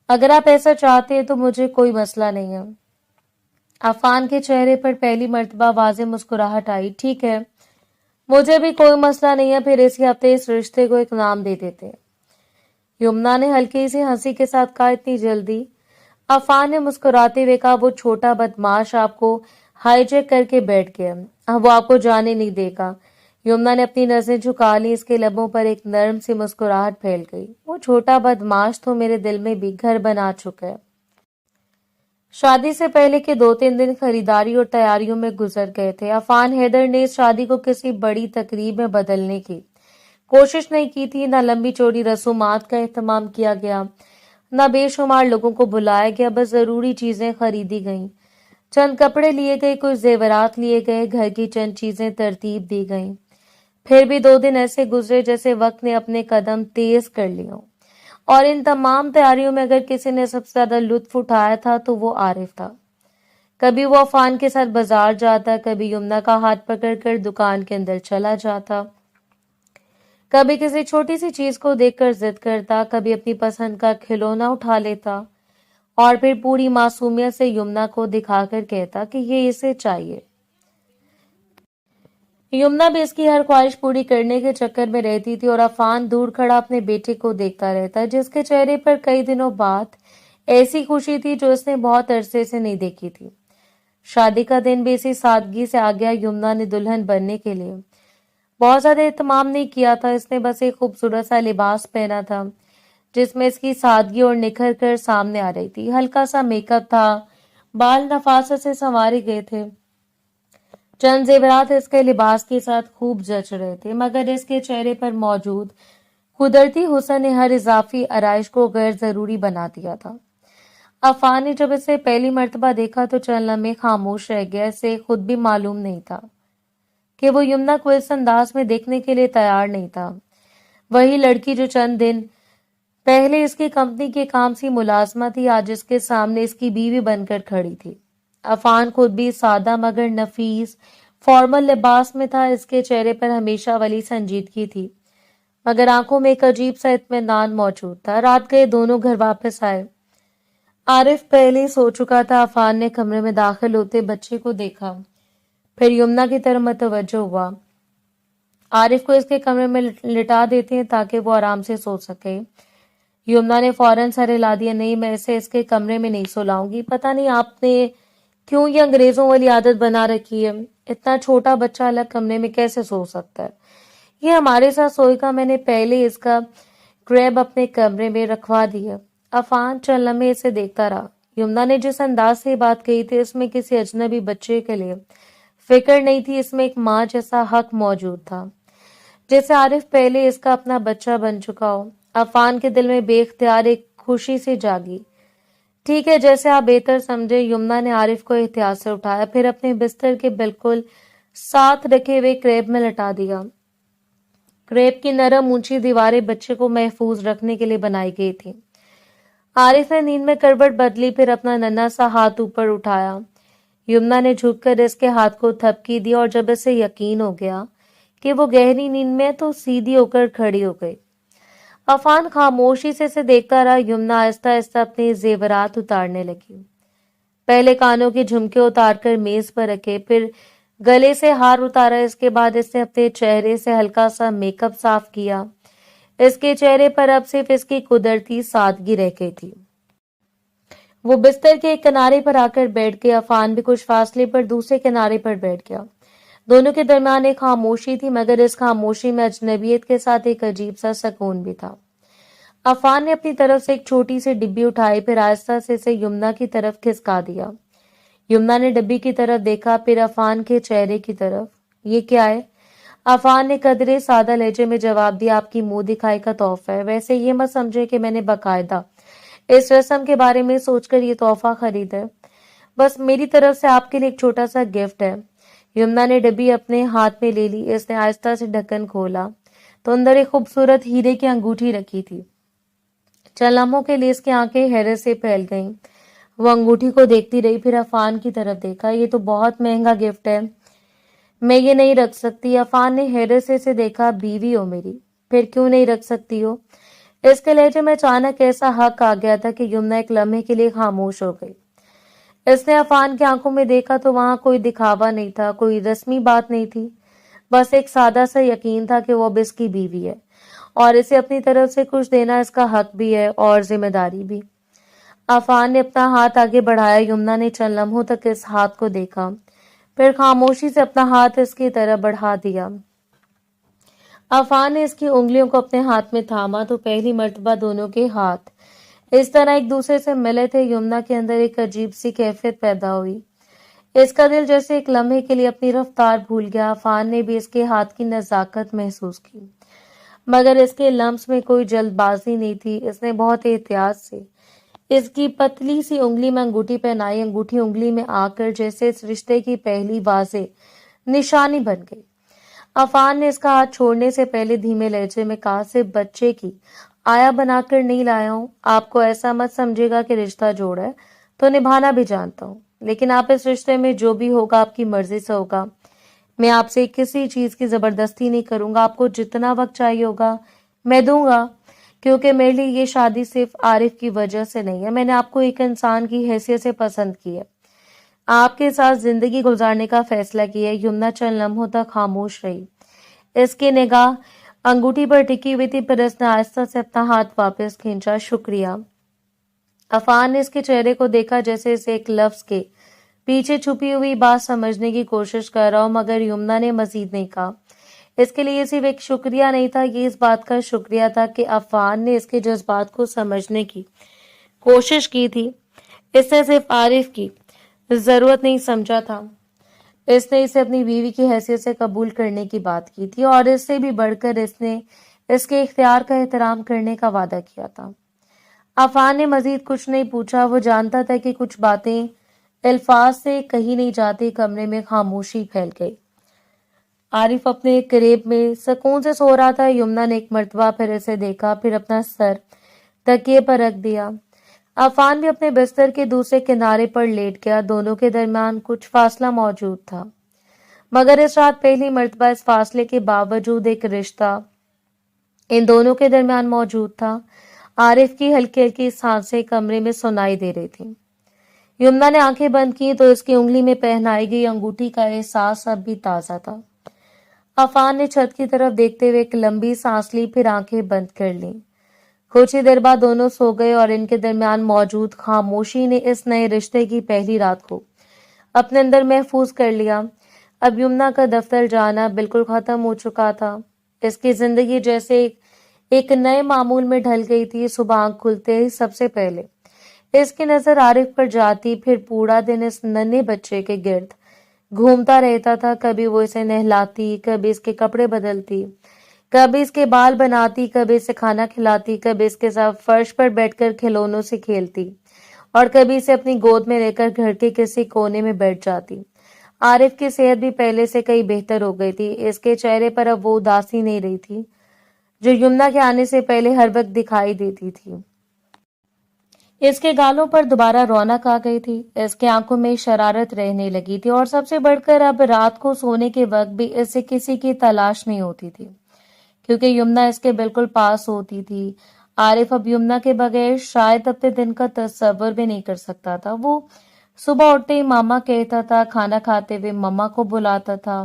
अगर आप ऐसा चाहते हैं तो मुझे कोई मसला नहीं है। अफान के चेहरे पर पहली मर्तबा वाज़ेह मुस्कुराहट आई। ठीक है, मुझे भी कोई मसला नहीं है। फिर इसी हफ्ते इस रिश्ते को एक नाम दे देते हैं। यमुना ने हल्की सी हंसी के साथ कहा, इतनी जल्दी? अफान ने मुस्कुराते हुए कहा, वो छोटा बदमाश आपको हाईजैक करके बैठ गया, अब वो आपको जाने नहीं देगा। यमुना ने अपनी नजरें झुका ली। इसके लबों पर एक नरम सी मुस्कुराहट फैल गई। वो छोटा बदमाश तो मेरे दिल में भी घर बना चुका है। शादी से पहले के 2-3 दिन खरीदारी और तैयारियों में गुजर गए थे। अफान हैदर ने इस शादी को किसी बड़ी तकरीब में बदलने की कोशिश नहीं की थी। न लंबी चौड़ी रसूमात का एहतमाम किया गया, न बेशुमार लोगों को बुलाया गया। बस जरूरी चीजें खरीदी गईं, चंद कपड़े लिए गए, कुछ जेवरात लिए गए, घर की चंद चीजें तरतीब दी गईं। फिर भी 2 दिन ऐसे गुजरे जैसे वक्त ने अपने कदम तेज कर लिए। और इन तमाम तैयारियों में अगर किसी ने सबसे ज्यादा लुत्फ उठाया था तो वो आरिफ था। कभी वो अफान के साथ बाजार जाता, कभी यमुना का हाथ पकड़कर दुकान के अंदर चला जाता, कभी किसी छोटी सी चीज को देखकर जिद करता, कभी अपनी पसंद का खिलौना उठा लेता और फिर पूरी मासूमियत से यमुना को दिखाकर कहता कि ये इसे चाहिए। यमुना भी इसकी हर ख्वाहिश पूरी करने के चक्कर में रहती थी और अफान दूर खड़ा अपने बेटे को देखता रहता, जिसके चेहरे पर कई दिनों बाद ऐसी खुशी थी जो उसने बहुत अरसे से नहीं देखी थी। शादी का दिन भी इसी सादगी से आ गया। यमुना ने दुल्हन बनने के लिए बहुत ज्यादा एहतमाम नहीं किया था। इसने बस एक खूबसूरत सा लिबास पहना था जिसमें इसकी सादगी और निखर कर सामने आ रही थी। हल्का सा मेकअप था, बाल नफासत से संवारे गए थे, चंद जेवरात इसके लिबास के साथ खूब जच रहे थे, मगर इसके चेहरे पर मौजूद कुदरती हुस्न ने हर इजाफी आराइश को गैर जरूरी बना दिया था। अफान ने जब इसे पहली मर्तबा देखा तो चंद लम्हे खामोश रह गया। इसे खुद भी मालूम नहीं था कि वो यमुना को इस अंदाज में देखने के लिए तैयार नहीं था। वही लड़की जो चंद दिन पहले इसकी कंपनी के काम सी मुलाजमा थी, आज इसके सामने इसकी बीवी बनकर खड़ी थी। अफान खुद भी सादा मगर नफीस फॉर्मल लिबास में था। इसके चेहरे पर हमेशा वाली संजीदगी थी, मगर आंखों में एक अजीब सा इत्मीनान मौजूद था। रात गए, दोनों घर वापस आए। आरिफ पहले ही सो चुका था। अफान ने कमरे में दाखिल होते बच्चे को देखा, फिर यमुना की तरफ मतवज्जो हुआ। आरिफ को इसके कमरे में लिटा देते हैं ताकि वो आराम से सो सके। यमुना ने फौरन सर हिला दिया। नहीं, मैं इसे इसके कमरे में नहीं सुलाऊंगी। पता नहीं आपने क्यों ये अंग्रेजों वाली आदत बना रखी है। इतना छोटा बच्चा अलग कमरे में कैसे सो सकता है? ये हमारे साथ सोएगा। मैंने पहले इसका क्रैब अपने कमरे में रखवा दिया। अफान चंद लम्हे इसे देखता रहा। यमुना ने जिस अंदाज से बात कही थी, इसमें किसी अजनबी बच्चे के लिए फिक्र नहीं थी। इसमें एक माँ जैसा हक मौजूद था, जैसे आरिफ पहले इसका अपना बच्चा बन चुका हो। अफान के दिल में बेख्तियार एक खुशी से जागी। ठीक है, जैसे आप बेहतर समझे। यमुना ने आरिफ को एहतियात से उठाया, फिर अपने बिस्तर के बिल्कुल साथ रखे हुए क्रेब में लटा दिया। क्रेब की नरम ऊंची दीवारें बच्चे को महफूज रखने के लिए बनाई गई थी। आरिफ ने नींद में करवट बदली, फिर अपना नन्हा सा हाथ ऊपर उठाया। यमुना ने झुककर इसके हाथ को थपकी दी और जब इसे यकीन हो गया कि वो गहरी नींद में, तो सीधी होकर खड़ी हो गई। अफान खामोशी से इसे देखता रहा। यमुना आहिस्ता आहिस्ता अपने जेवरात उतारने लगी। पहले कानों के झुमके उतारकर मेज पर रखे, फिर गले से हार उतारा। इसके बाद इसने अपने चेहरे से हल्का सा मेकअप साफ किया। इसके चेहरे पर अब सिर्फ इसकी कुदरती सादगी रह गई थी। वो बिस्तर के एक किनारे पर आकर बैठ गया। अफान भी कुछ फासले पर दूसरे किनारे पर बैठ गया। दोनों के दरमियान एक खामोशी थी, मगर इस खामोशी में अजनबियत के साथ एक अजीब सा सुकून भी था। अफान ने अपनी तरफ से एक छोटी सी डिब्बी उठाई, फिर आहिस्ता से इसे यमुना की तरफ खिसका दिया। यमुना ने डिब्बी की तरफ देखा, फिर अफान के चेहरे की तरफ। ये क्या है? अफान ने कदरे सादा लहजे में जवाब दिया, आपकी मुंह दिखाई का तोहफा है। वैसे ये मत समझे कि मैंने बाकायदा इस रस्म के बारे में सोचकर ये तोहफा खरीदा है। बस मेरी तरफ से आपके लिए एक छोटा सा गिफ्ट है। यमुना ने डिब्बी अपने हाथ में ले ली। इसने आहिस्ता से ढक्कन खोला तो अंदर एक खूबसूरत हीरे की अंगूठी रखी थी। चंद लम्हों के लिए इसकी आंखें हैरत से फैल गईं। वो अंगूठी को देखती रही, फिर अफान की तरफ देखा। ये तो बहुत महंगा गिफ्ट है, मैं ये नहीं रख सकती। अफान ने हैरत से इसे देखा। बीवी हो मेरी, फिर क्यों नहीं रख सकती हो? इसके लहजे में अचानक ऐसा हक आ गया था कि यमुना एक लम्हे के लिए खामोश हो गई। इसने अफान की आंखों में देखा तो वहां कोई दिखावा नहीं था, कोई रस्मी बात नहीं थी। बस एक सादा सा यकीन था कि वो अब इसकी बीवी है और इसे अपनी तरफ से कुछ देना इसका हक भी है और जिम्मेदारी भी। अफान ने अपना हाथ आगे बढ़ाया। यमुना ने चंद लम्हों तक इस हाथ को देखा, फिर खामोशी से अपना हाथ इसकी तरफ बढ़ा दिया। अफान ने इसकी उंगलियों को अपने हाथ में थामा तो पहली मर्तबा दोनों के हाथ इस तरह एक दूसरे से मिले थे। यमुना के अंदर एक अजीब सी कैफियत पैदा हुई। इसका दिल जैसे एक लम्हे के लिए अपनी रफ्तार भूल गया। अफान ने भी इसके हाथ की नजाकत महसूस की, मगर इसके लम्स में कोई जल्दबाजी नहीं थी। इसने बहुत एहतियात से इसकी पतली सी उंगली में अंगूठी पहनाई। अंगूठी उंगली में आकर जैसे इस रिश्ते की पहली वाज़ेह निशानी बन गई। अफान ने इसका हाथ छोड़ने से पहले धीमे लहजे में कहा, सिर्फ बच्चे की आया बनाकर नहीं लाया हूं। आपको ऐसा मत समझेगा कि रिश्ता जोड़ा है तो निभाना भी जानता हूँ, लेकिन आप इस रिश्ते में जो भी होगा आपकी मर्जी से होगा। मैं आपसे किसी चीज की जबरदस्ती नहीं करूंगा। आपको जितना वक्त चाहिए होगा मैं दूंगा, क्योंकि मेरे लिए ये शादी सिर्फ आरिफ की वजह से नहीं है। मैंने आपको एक इंसान की हैसियत से पसंद की है, आपके साथ जिंदगी गुजारने का फैसला किया है। यमुना चंद लम्हों तक खामोश रही। इसकी निगाह अंगूठी पर टिकी हुई थी, पर इसने आहिस्ता से अपना हाथ वापस खींचा। शुक्रिया। अफान ने इसके चेहरे को देखा, जैसे इसे एक लफ्ज के पीछे छुपी हुई बात समझने की कोशिश कर रहा हो, मगर यमुना ने मजीद नहीं कहा। इसके लिए सिर्फ एक शुक्रिया नहीं था, ये इस बात का शुक्रिया था कि अफान ने इसके जज्बात को समझने की कोशिश की थी। इसने सिर्फ आरिफ की जरूरत नहीं समझा था, इसने इसे अपनी बीवी की हैसियत से कबूल करने की बात की थी, और इससे भी बढ़कर इसने इसके इख्तियार का एहतराम करने का वादा किया था। अफान ने मजीद कुछ नहीं पूछा। वो जानता था कि कुछ बातें अल्फाज से कही नहीं जाती। कमरे में खामोशी फैल गई। आरिफ अपने करीब में सुकून से सो रहा था। यमुना ने एक मर्तबा फिर इसे देखा, फिर अपना सर तकिए पर रख दिया। अफान भी अपने बिस्तर के दूसरे किनारे पर लेट गया। दोनों के दरमियान कुछ फासला मौजूद था, मगर इस रात पहली मर्तबा इस फासले के बावजूद एक रिश्ता इन दोनों के दरमियान मौजूद था। आरिफ की हल्की हल्की सांसें कमरे में सुनाई दे रही थी। यमुना ने आंखें बंद की तो उसकी उंगली में पहनाई गई अंगूठी का एहसास अब भी ताजा था। अफान ने छत की तरफ देखते हुए एक लंबी सांस ली, फिर आंखें बंद कर ली। कुछ ही देर बाद दोनों सो गए और इनके दरमियान मौजूद खामोशी ने इस नए रिश्ते की पहली रात को अपने अंदर महफूज कर लिया। अब यमुना का दफ्तर जाना बिल्कुल खत्म हो चुका था। इसकी जिंदगी जैसे एक नए मामूल में ढल गई थी। सुबह आंख खुलते ही सबसे पहले इसकी नजर आरिफ पर जाती, फिर पूरा दिन इस नन्हे बच्चे के गिर्द घूमता रहता था। कभी वो इसे नहलाती, कभी इसके कपड़े बदलती, कभी इसके बाल बनाती, कभी इसे खाना खिलाती, कभी इसके साथ फर्श पर बैठकर खिलौनों से खेलती और कभी इसे अपनी गोद में लेकर घर के किसी कोने में बैठ जाती। आरिफ की सेहत भी पहले से कई बेहतर हो गई थी। इसके चेहरे पर अब वो उदासी नहीं रही थी जो यमुना के आने से पहले हर वक्त दिखाई देती थी। इसके गालों पर दोबारा रौनक आ गई थी। इसके आंखों में शरारत रहने लगी थी और सबसे बढ़कर अब रात को सोने के वक्त भी इसे किसी की तलाश नहीं होती थी, क्योंकि यमुना इसके बिल्कुल पास होती थी। आरिफ अब यमुना के बगैर शायद अपने दिन का तस्वर भी नहीं कर सकता था। वो सुबह उठते ही मामा कहता था, खाना खाते हुए मामा को बुलाता था,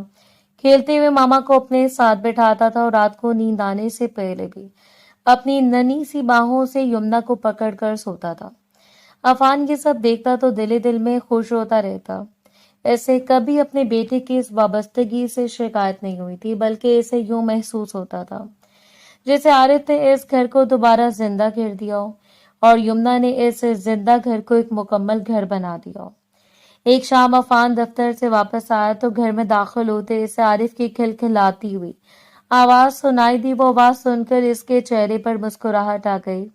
खेलते हुए मामा को अपने साथ बैठाता था और रात को नींद आने से पहले भी अपनी नन्ही सी बाहों से यमुना को पकड़कर सोता था। अफान ये सब देखता तो दिल ही दिल में खुश होता रहता। ऐसे कभी अपने बेटे की इस वाबस्तगी से शिकायत नहीं हुई थी, बल्कि इसे यूं महसूस होता था जैसे आरिफ ने इस घर को दोबारा जिंदा कर दिया हो और यमुना ने इस जिंदा घर को एक मुकम्मल घर बना दिया हो। एक शाम अफान दफ्तर से वापस आया तो घर में दाखिल होते इसे आरिफ की खिलखिलाती हुई आवाज सुनाई दी। वो आवाज सुनकर इसके चेहरे पर मुस्कुराहट आ गई।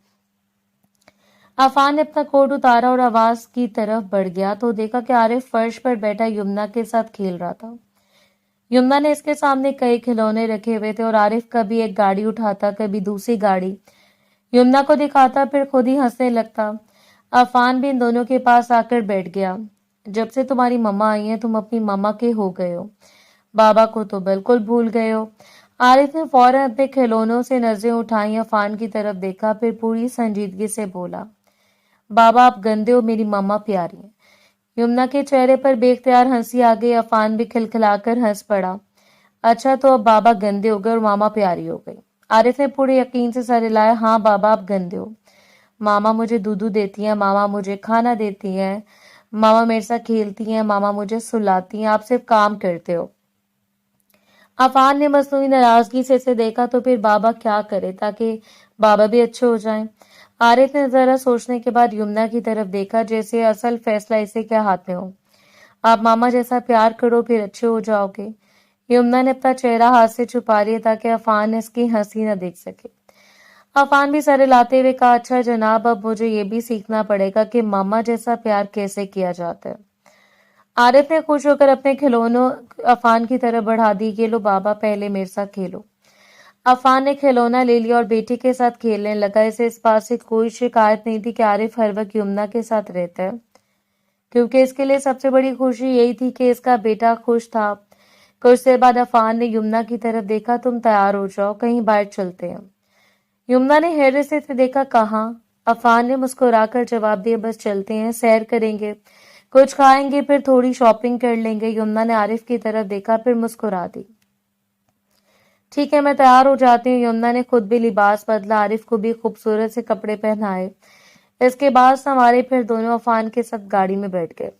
अफान ने अपना कोट उतारा और आवाज की तरफ बढ़ गया तो देखा कि आरिफ फर्श पर बैठा यमुना के साथ खेल रहा था। यमुना ने इसके सामने कई खिलौने रखे हुए थे और आरिफ कभी एक गाड़ी उठाता, कभी दूसरी गाड़ी यमुना को दिखाता, फिर खुद ही हंसने लगता। अफान भी इन दोनों के पास आकर बैठ गया। जब से तुम्हारी मम्मा आई है तुम अपनी मम्मा के हो गए हो, बाबा को तो बिल्कुल भूल गए हो। आरिफ ने फौरन अपने खिलौनों से नजरें उठाई, अफान की तरफ देखा, फिर पूरी संजीदगी से बोला, बाबा आप गंदे हो, मेरी मम्मा प्यारी है। यमुना के चेहरे पर बेख्तियार हंसी आ गई। अफान भी खिलखिलाकर हंस पड़ा। अच्छा तो अब बाबा गंदे हो गए और मामा प्यारी हो गई। आरिफ ने पूरे यकीन से सर हिलाया। हाँ बाबा आप गंदे हो, मामा मुझे दूध देती है, मामा मुझे खाना देती है, मामा मेरे साथ खेलती हैं, मामा मुझे सुलाती हैं, आप सिर्फ काम करते हो। अफान ने मसनूई नाराजगी से इसे देखा तो फिर बाबा क्या करे ताकि बाबा भी अच्छे हो जाएं। आरिफ ने जरा सोचने के बाद यमुना की तरफ देखा, जैसे असल फैसला इसे क्या हाथ में हो। आप मामा जैसा प्यार करो फिर अच्छे हो जाओगे। यमुना ने अपना चेहरा हाथ से छुपा लिया ताकि अफान इसकी हंसी न देख सके। अफान भी सर हिलाते हुए कहा, अच्छा जनाब अब मुझे ये भी सीखना पड़ेगा कि मामा जैसा प्यार कैसे किया जाता है। आरिफ ने खुश होकर अपने खिलौनों अफान की तरफ बढ़ा दी कि लो बाबा पहले मेरे साथ खेलो। अफान ने खिलौना ले लिया और बेटी के साथ खेलने लगा। इसे इस बात से कोई शिकायत नहीं थी कि आरिफ हर वक्त यमुना के साथ रहता है, क्योंकि इसके लिए सबसे बड़ी खुशी यही थी कि इसका बेटा खुश था। कुछ देर बाद अफान ने यमुना की तरफ देखा, तुम तैयार हो जाओ, कहीं बाहर चलते हैं। यमुना ने हैरत से देखा, कहाँ? अफान ने मुस्कुराकर जवाब दिया, बस चलते हैं, सैर करेंगे, कुछ खाएंगे, फिर थोड़ी शॉपिंग कर लेंगे। यमुना ने आरिफ की तरफ देखा, फिर मुस्कुरा दी। ठीक है मैं तैयार हो जाती हूँ। यमुना ने खुद भी लिबास बदला, आरिफ को भी खूबसूरत से कपड़े पहनाए। इसके बाद संवारे, फिर दोनों अफान के साथ गाड़ी में बैठ गए।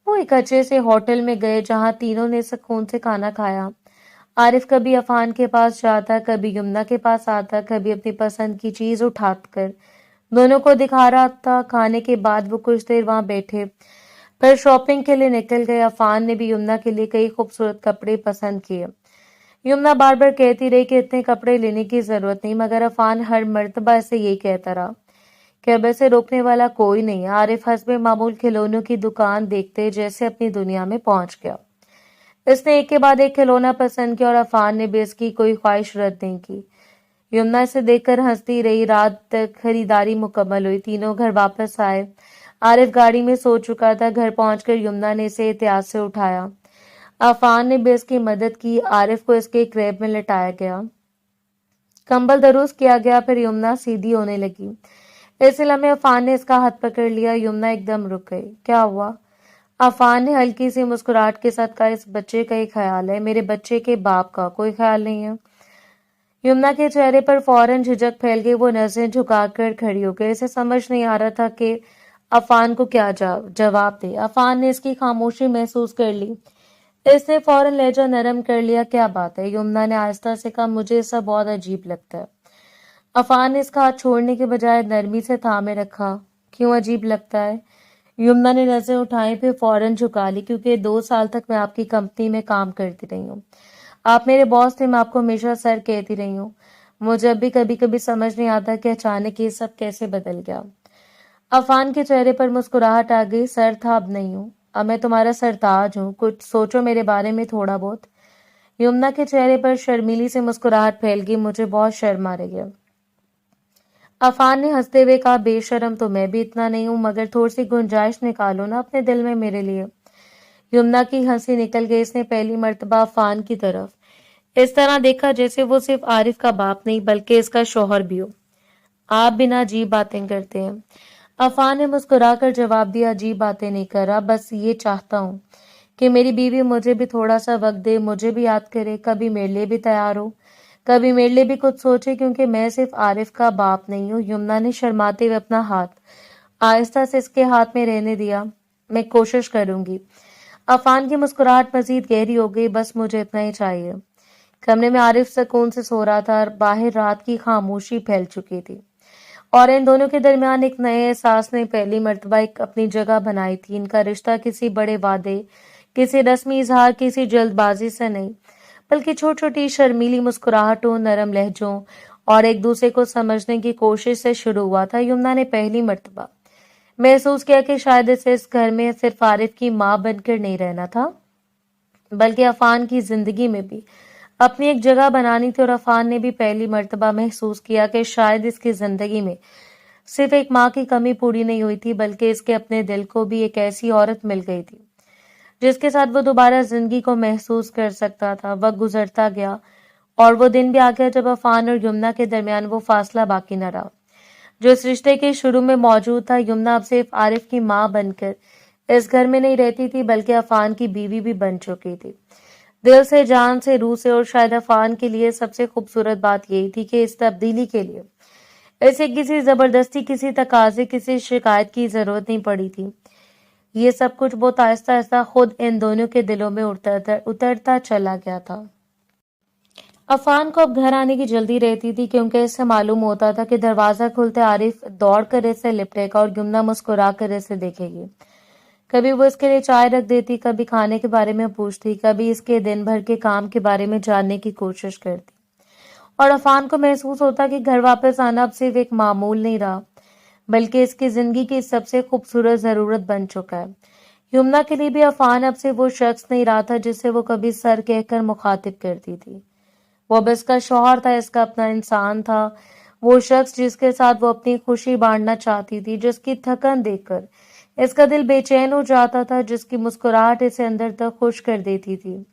वो एक अच्छे से होटल में गए जहां तीनों ने सुकून से खाना खाया। आरिफ कभी अफान के पास जाता, कभी यमुना के पास आता, कभी अपनी पसंद की चीज उठाकर दोनों को दिखा रहा था। खाने के बाद वो कुछ देर वहां बैठे, फिर शॉपिंग के लिए निकल गए। अफान ने भी यमुना के लिए कई खूबसूरत कपड़े पसंद किए। यमुना बार बार कहती रही कि इतने कपड़े लेने की जरूरत नहीं, मगर अफान हर मर्तबा से यही कहता रहा कि अब ऐसे रोकने वाला कोई नहीं। आरिफ हस्बे मामूल खिलौनों की दुकान देखते जैसे अपनी दुनिया में पहुंच गया। इसने एक के बाद एक खिलौना पसंद किया और अफान ने भी इसकी कोई ख्वाहिश रद्द नहीं की। यमुना इसे देखकर हंसती रही। रात तक खरीदारी मुकम्मल हुई। तीनों घर वापस आए। आरिफ गाड़ी में सो चुका था। घर पहुंचकर यमुना ने इसे एहतियात से उठाया। अफान ने भी इसकी मदद की। आरिफ को इसके क्रैब में लटाया गया। कंबल दरुस्त किया गया, फिर यमुना सीधी होने लगी। इस लम्हे अफान ने इसका हाथ पकड़ लिया। यमुना एकदम रुक गई। क्या हुआ? अफान ने हल्की सी मुस्कुराहट के साथ कहा, इस बच्चे का ही ख्याल है, मेरे बच्चे के बाप का कोई ख्याल नहीं है। यमुना के चेहरे पर फौरन झिझक फैल गई। वो नजरें झुकाकर खड़ी हो गई। इसे समझ नहीं आ रहा था कि अफान को क्या जवाब दे। अफान ने इसकी खामोशी महसूस कर ली। इसने फौरन लहजा नरम कर लिया। क्या बात है? यमुना ने आहिस्ता से कहा, मुझे सब बहुत अजीब लगता है। अफान ने इसका हाथ छोड़ने के बजाय नरमी से थामे रखा। क्यों अजीब लगता है? यमुना ने नजरें उठाई, फिर फौरन झुका ली। क्योंकि 2 साल तक मैं आपकी कंपनी में काम करती रही हूँ। आप मेरे बॉस थे, मैं आपको हमेशा सर कहती रही हूँ। मुझे अब भी कभी कभी समझ नहीं आता कि अचानक ये सब कैसे बदल गया। अफान के चेहरे पर मुस्कुराहट आ गई। सर था, अब नहीं हूँ। अब मैं तुम्हारा सरताज हूँ। कुछ सोचो मेरे बारे में थोड़ा बहुत। यमुना के चेहरे पर शर्मीली से मुस्कुराहट फैल गई। मुझे बहुत शर्म आ रही है। अफान ने हंसते हुए कहा, बेशर्म तो मैं भी इतना नहीं हूँ, मगर थोड़ी सी गुंजाइश निकालो ना अपने दिल में मेरे लिए। यमुना की हंसी निकल गई। इसने पहली मर्तबा अफान की तरफ इस तरह देखा जैसे वो सिर्फ आरिफ का बाप नहीं बल्कि इसका शौहर भी हो। आप बिना अजीब बातें करते हैं। अफान ने मुस्कुराकर जवाब दिया, अजीब बातें नहीं कर रहा, बस ये चाहता हूँ कि मेरी बीवी मुझे भी थोड़ा सा वक्त दे, मुझे भी याद करे, कभी मेरे लिए भी तैयार हो, कभी मेरे लिए भी कुछ सोचे, क्योंकि मैं सिर्फ आरिफ का बाप नहीं हूँ। यमुना ने शर्माते हुए अपना हाथ आहिस्ता से इसके हाथ में रहने दिया। मैं कोशिश करूंगी। अफान की मुस्कुराहट मजीद गहरी हो गई। बस मुझे इतना ही चाहिए। कमरे में आरिफ सुकून से सो रहा था और बाहर रात की खामोशी फैल चुकी थी, और इन दोनों के दरमियान एक नए एहसास ने पहली मर्तबा एक अपनी जगह बनाई थी। इनका रिश्ता किसी बड़े वादे, किसी रस्मी इजहार, किसी जल्दबाजी से नहीं, बल्कि छोटी छोटी शर्मीली मुस्कुराहटों, नरम लहजों और एक दूसरे को समझने की कोशिश से शुरू हुआ था। यमुना ने पहली मर्तबा महसूस किया कि शायद इसे इस घर में सिर्फ आरिफ की माँ बनकर नहीं रहना था, बल्कि अफान की जिंदगी में भी अपनी एक जगह बनानी थी। और अफान ने भी पहली मर्तबा महसूस किया कि शायद इसकी जिंदगी में सिर्फ एक माँ की कमी पूरी नहीं हुई थी, बल्कि इसके अपने दिल को भी एक ऐसी औरत मिल गई थी जिसके साथ वो दोबारा जिंदगी को महसूस कर सकता था। वक्त गुजरता गया और वो दिन भी आ गया जब अफान और यमुना के दरमियान वो फासला बाकी न रहा जो इस रिश्ते के शुरू में मौजूद था। यमुना अब सिर्फ आरिफ की माँ बनकर इस घर में नहीं रहती थी, बल्कि अफान की बीवी भी बन चुकी थी, दिल से, जान से, रूह से। और शायद अफान के लिए सबसे खूबसूरत बात यही थी कि इस तब्दीली के लिए इसे किसी जबरदस्ती, किसी तकाजे, किसी शिकायत की जरूरत नहीं पड़ी थी। ये सब कुछ बहुत आहिस्ता आहिस्ता खुद इन दोनों के दिलों में उतरता चला गया था। अफान को अब घर आने की जल्दी रहती थी, क्योंकि इससे मालूम होता था कि दरवाजा खुलते आरिफ दौड़ कर इसे लिपटेगा और यमुना मुस्कुरा कर इसे देखेगी। कभी वो इसके लिए चाय रख देती, कभी खाने के बारे में पूछती, कभी इसके दिन भर के काम के बारे में जानने की कोशिश करती। और अफान को महसूस होता कि घर वापस आना अब सिर्फ एक मामूल नहीं रहा, बल्कि इसकी जिंदगी की सबसे खूबसूरत जरूरत बन चुका है। यमुना के लिए भी अफान अब से वो शख्स नहीं रहा था जिसे वो कभी सर कहकर मुखातिब करती थी। वो अब इसका शौहर था, इसका अपना इंसान था, वो शख्स जिसके साथ वो अपनी खुशी बांटना चाहती थी, जिसकी थकन देखकर इसका दिल बेचैन हो जाता था, जिसकी मुस्कुराहट इसे अंदर तक खुश कर देती थी,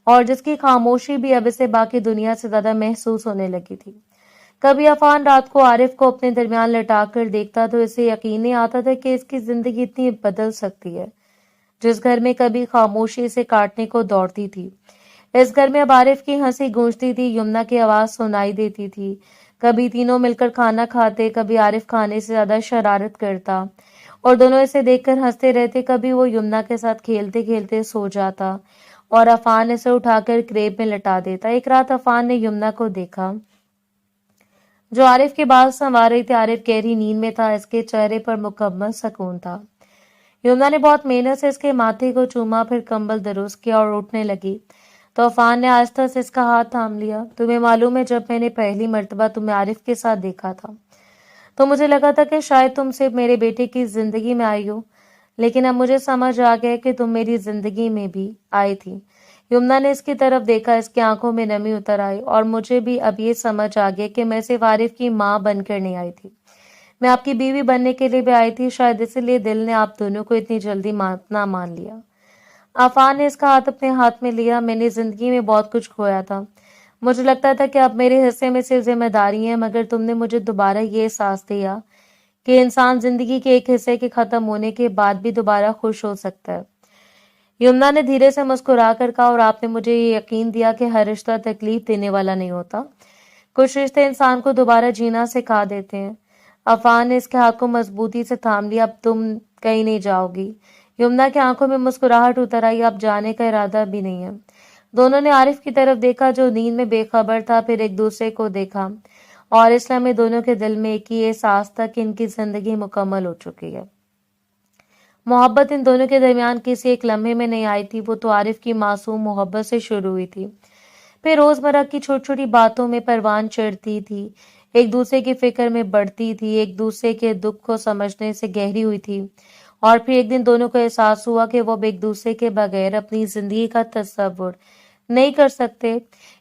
और जिसकी खामोशी भी अब इसे बाकी दुनिया से ज्यादा महसूस होने लगी थी। कभी अफान रात को आरिफ को अपने दरमियान लटा कर देखता तो इसे यकीन नहीं आता था कि इसकी जिंदगी इतनी बदल सकती है। जिस घर में कभी खामोशी से काटने को दौड़ती थी, इस घर में अब आरिफ की हंसी गूंजती थी, यमुना की आवाज सुनाई देती थी। कभी तीनों मिलकर खाना खाते, कभी आरिफ खाने से ज्यादा शरारत करता और दोनों इसे देखकर हंसते रहते। कभी वो यमुना के साथ खेलते खेलते सो जाता और अफान इसे उठाकर क्रेब में लटा देता। एक रात अफान ने यमुना को देखा जो आरिफ के बाल संवार रही थी। आरिफ गहरी नींद में था, इसके चेहरे पर मुकम्मल सुकून था। यमुना ने बहुत मेहनत से इसके माथे को चूमा, फिर कंबल दुरुस्त किया और उठने लगी तो अफान ने आहिस्ता से इसका हाथ थाम लिया। तुम्हें मालूम है, जब मैंने पहली मर्तबा तुम्हें आरिफ के साथ देखा था तो मुझे लगा था कि शायद तुम सिर्फ मेरे बेटे की जिंदगी में आई हो, लेकिन अब मुझे समझ आ गया कि तुम मेरी जिंदगी में भी आई थी। यमुना ने इसकी तरफ देखा, इसकी आंखों में नमी उतर आई, और मुझे भी अब ये समझ आ गया कि मैं सिर्फ आरिफ की माँ बनकर नहीं आई थी, मैं आपकी बीवी बनने के लिए भी आई थी। शायद इसीलिए दिल ने आप दोनों को इतनी जल्दी ना मान लिया। आफान ने इसका हाथ अपने हाथ में लिया। मैंने जिंदगी में बहुत कुछ खोया था, मुझे लगता था कि अब मेरे हिस्से में सिर्फ जिम्मेदारी है, मगर तुमने मुझे दोबारा ये एहसास दिया कि इंसान जिंदगी के एक हिस्से के खत्म होने के बाद भी दोबारा खुश हो सकता है। यमुना ने धीरे से मुस्कुरा कर कहा, और आपने मुझे ये यकीन दिया कि हर रिश्ता तकलीफ देने वाला नहीं होता। कुछ रिश्ते इंसान को दोबारा जीना सिखा देते हैं। अफान ने इसके हाथ को मजबूती से थाम लिया। अब तुम कहीं नहीं जाओगी। यमुना की आंखों में मुस्कुराहट उतर आई। अब जाने का इरादा भी नहीं है। दोनों ने आरिफ की तरफ देखा जो नींद में बेखबर था, फिर एक दूसरे को देखा, और इस लम्हे दोनों के दिल में एक ही एहसास था कि इनकी जिंदगी मुकम्मल हो चुकी है। मोहब्बत इन दोनों के दरमियान किसी एक लम्हे में नहीं आई थी, वो तो आरिफ की मासूम मोहब्बत से शुरू हुई थी, फिर रोजमर्रा की छोटी छोटी बातों में परवान चढ़ती थी, एक दूसरे की फिक्र में बढ़ती थी, एक दूसरे के दुख को समझने से गहरी हुई थी, और फिर एक दिन दोनों को एहसास हुआ कि वो अब एक दूसरे के बगैर अपनी जिंदगी का तस्वुर नहीं कर सकते।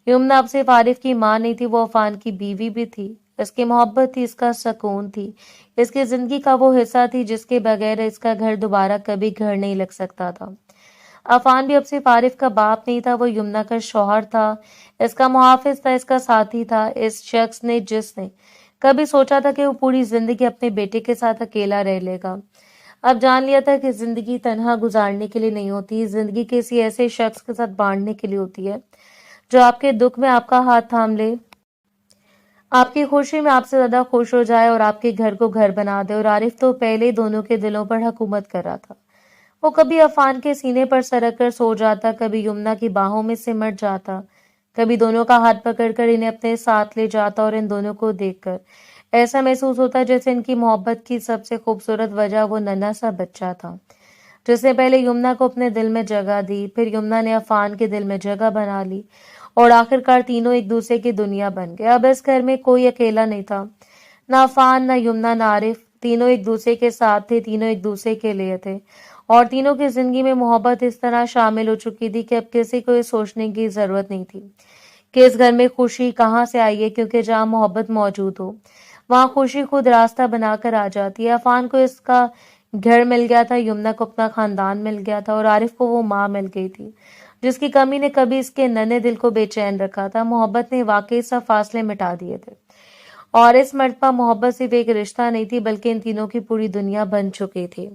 यमुना अब सिर्फ आरिफ की माँ नहीं थी, वो अफान की बीवी भी थी। इसकी मोहब्बत थी, इसका सुकून थी, इसकी जिंदगी का वो हिस्सा थी जिसके बगैर इसका घर दोबारा कभी घर नहीं लग सकता था। अफान भी अब सिर्फ आरिफ का बाप नहीं था, वो यमुना का शौहर था, इसका मुहाफिज था, इसका साथी था। इस शख्स ने जिसने कभी सोचा था कि वो पूरी जिंदगी अपने बेटे के साथ अकेला रह लेगा, अब जान लिया था कि जिंदगी तन्हा गुजारने के लिए नहीं होती, जिंदगी किसी ऐसे शख्स के साथ बांटने के लिए होती है जो आपके दुख में आपका हाथ थाम ले, आपकी खुशी में आपसे ज्यादा खुश हो जाए और आपके घर को घर बना दे। और आरिफ तो पहले दोनों के दिलों पर हुकूमत कर रहा था। वो कभी अफान के सीने पर सरक कर सो जाता, कभी यमुना की बाहों में सिमट जाता, कभी दोनों का हाथ पकड़कर इन्हें अपने साथ ले जाता, और इन दोनों को देखकर ऐसा महसूस होता जैसे इनकी मोहब्बत की सबसे खूबसूरत वजह वो नन्हा सा बच्चा था, जिसने पहले यमुना को अपने दिल में जगह दी, फिर यमुना ने अफान के दिल में जगह बना ली, और आखिरकार तीनों एक दूसरे की दुनिया बन गए। अब इस घर में कोई अकेला नहीं था, ना अफान, ना यमुना, ना आरिफ। तीनों एक दूसरे के साथ थे, तीनों एक दूसरे के लिए थे, और तीनों की जिंदगी में मोहब्बत इस तरह शामिल हो चुकी थी कि अब किसी को ये सोचने की जरूरत नहीं थी कि इस घर में खुशी कहाँ से आई है, क्योंकि जहाँ मोहब्बत मौजूद हो वहां खुशी खुद रास्ता बनाकर आ जाती है। अफान को इसका घर मिल गया था, यमुना को अपना खानदान मिल गया था, और आरिफ को वो माँ मिल गई थी जिसकी कमी ने कभी इसके नन्हे दिल को बेचैन रखा था। मोहब्बत ने वाकई सब फासले मिटा दिए थे, और इस मर्तबा मोहब्बत सिर्फ एक रिश्ता नहीं थी, बल्कि इन तीनों की पूरी दुनिया बन चुकी थी।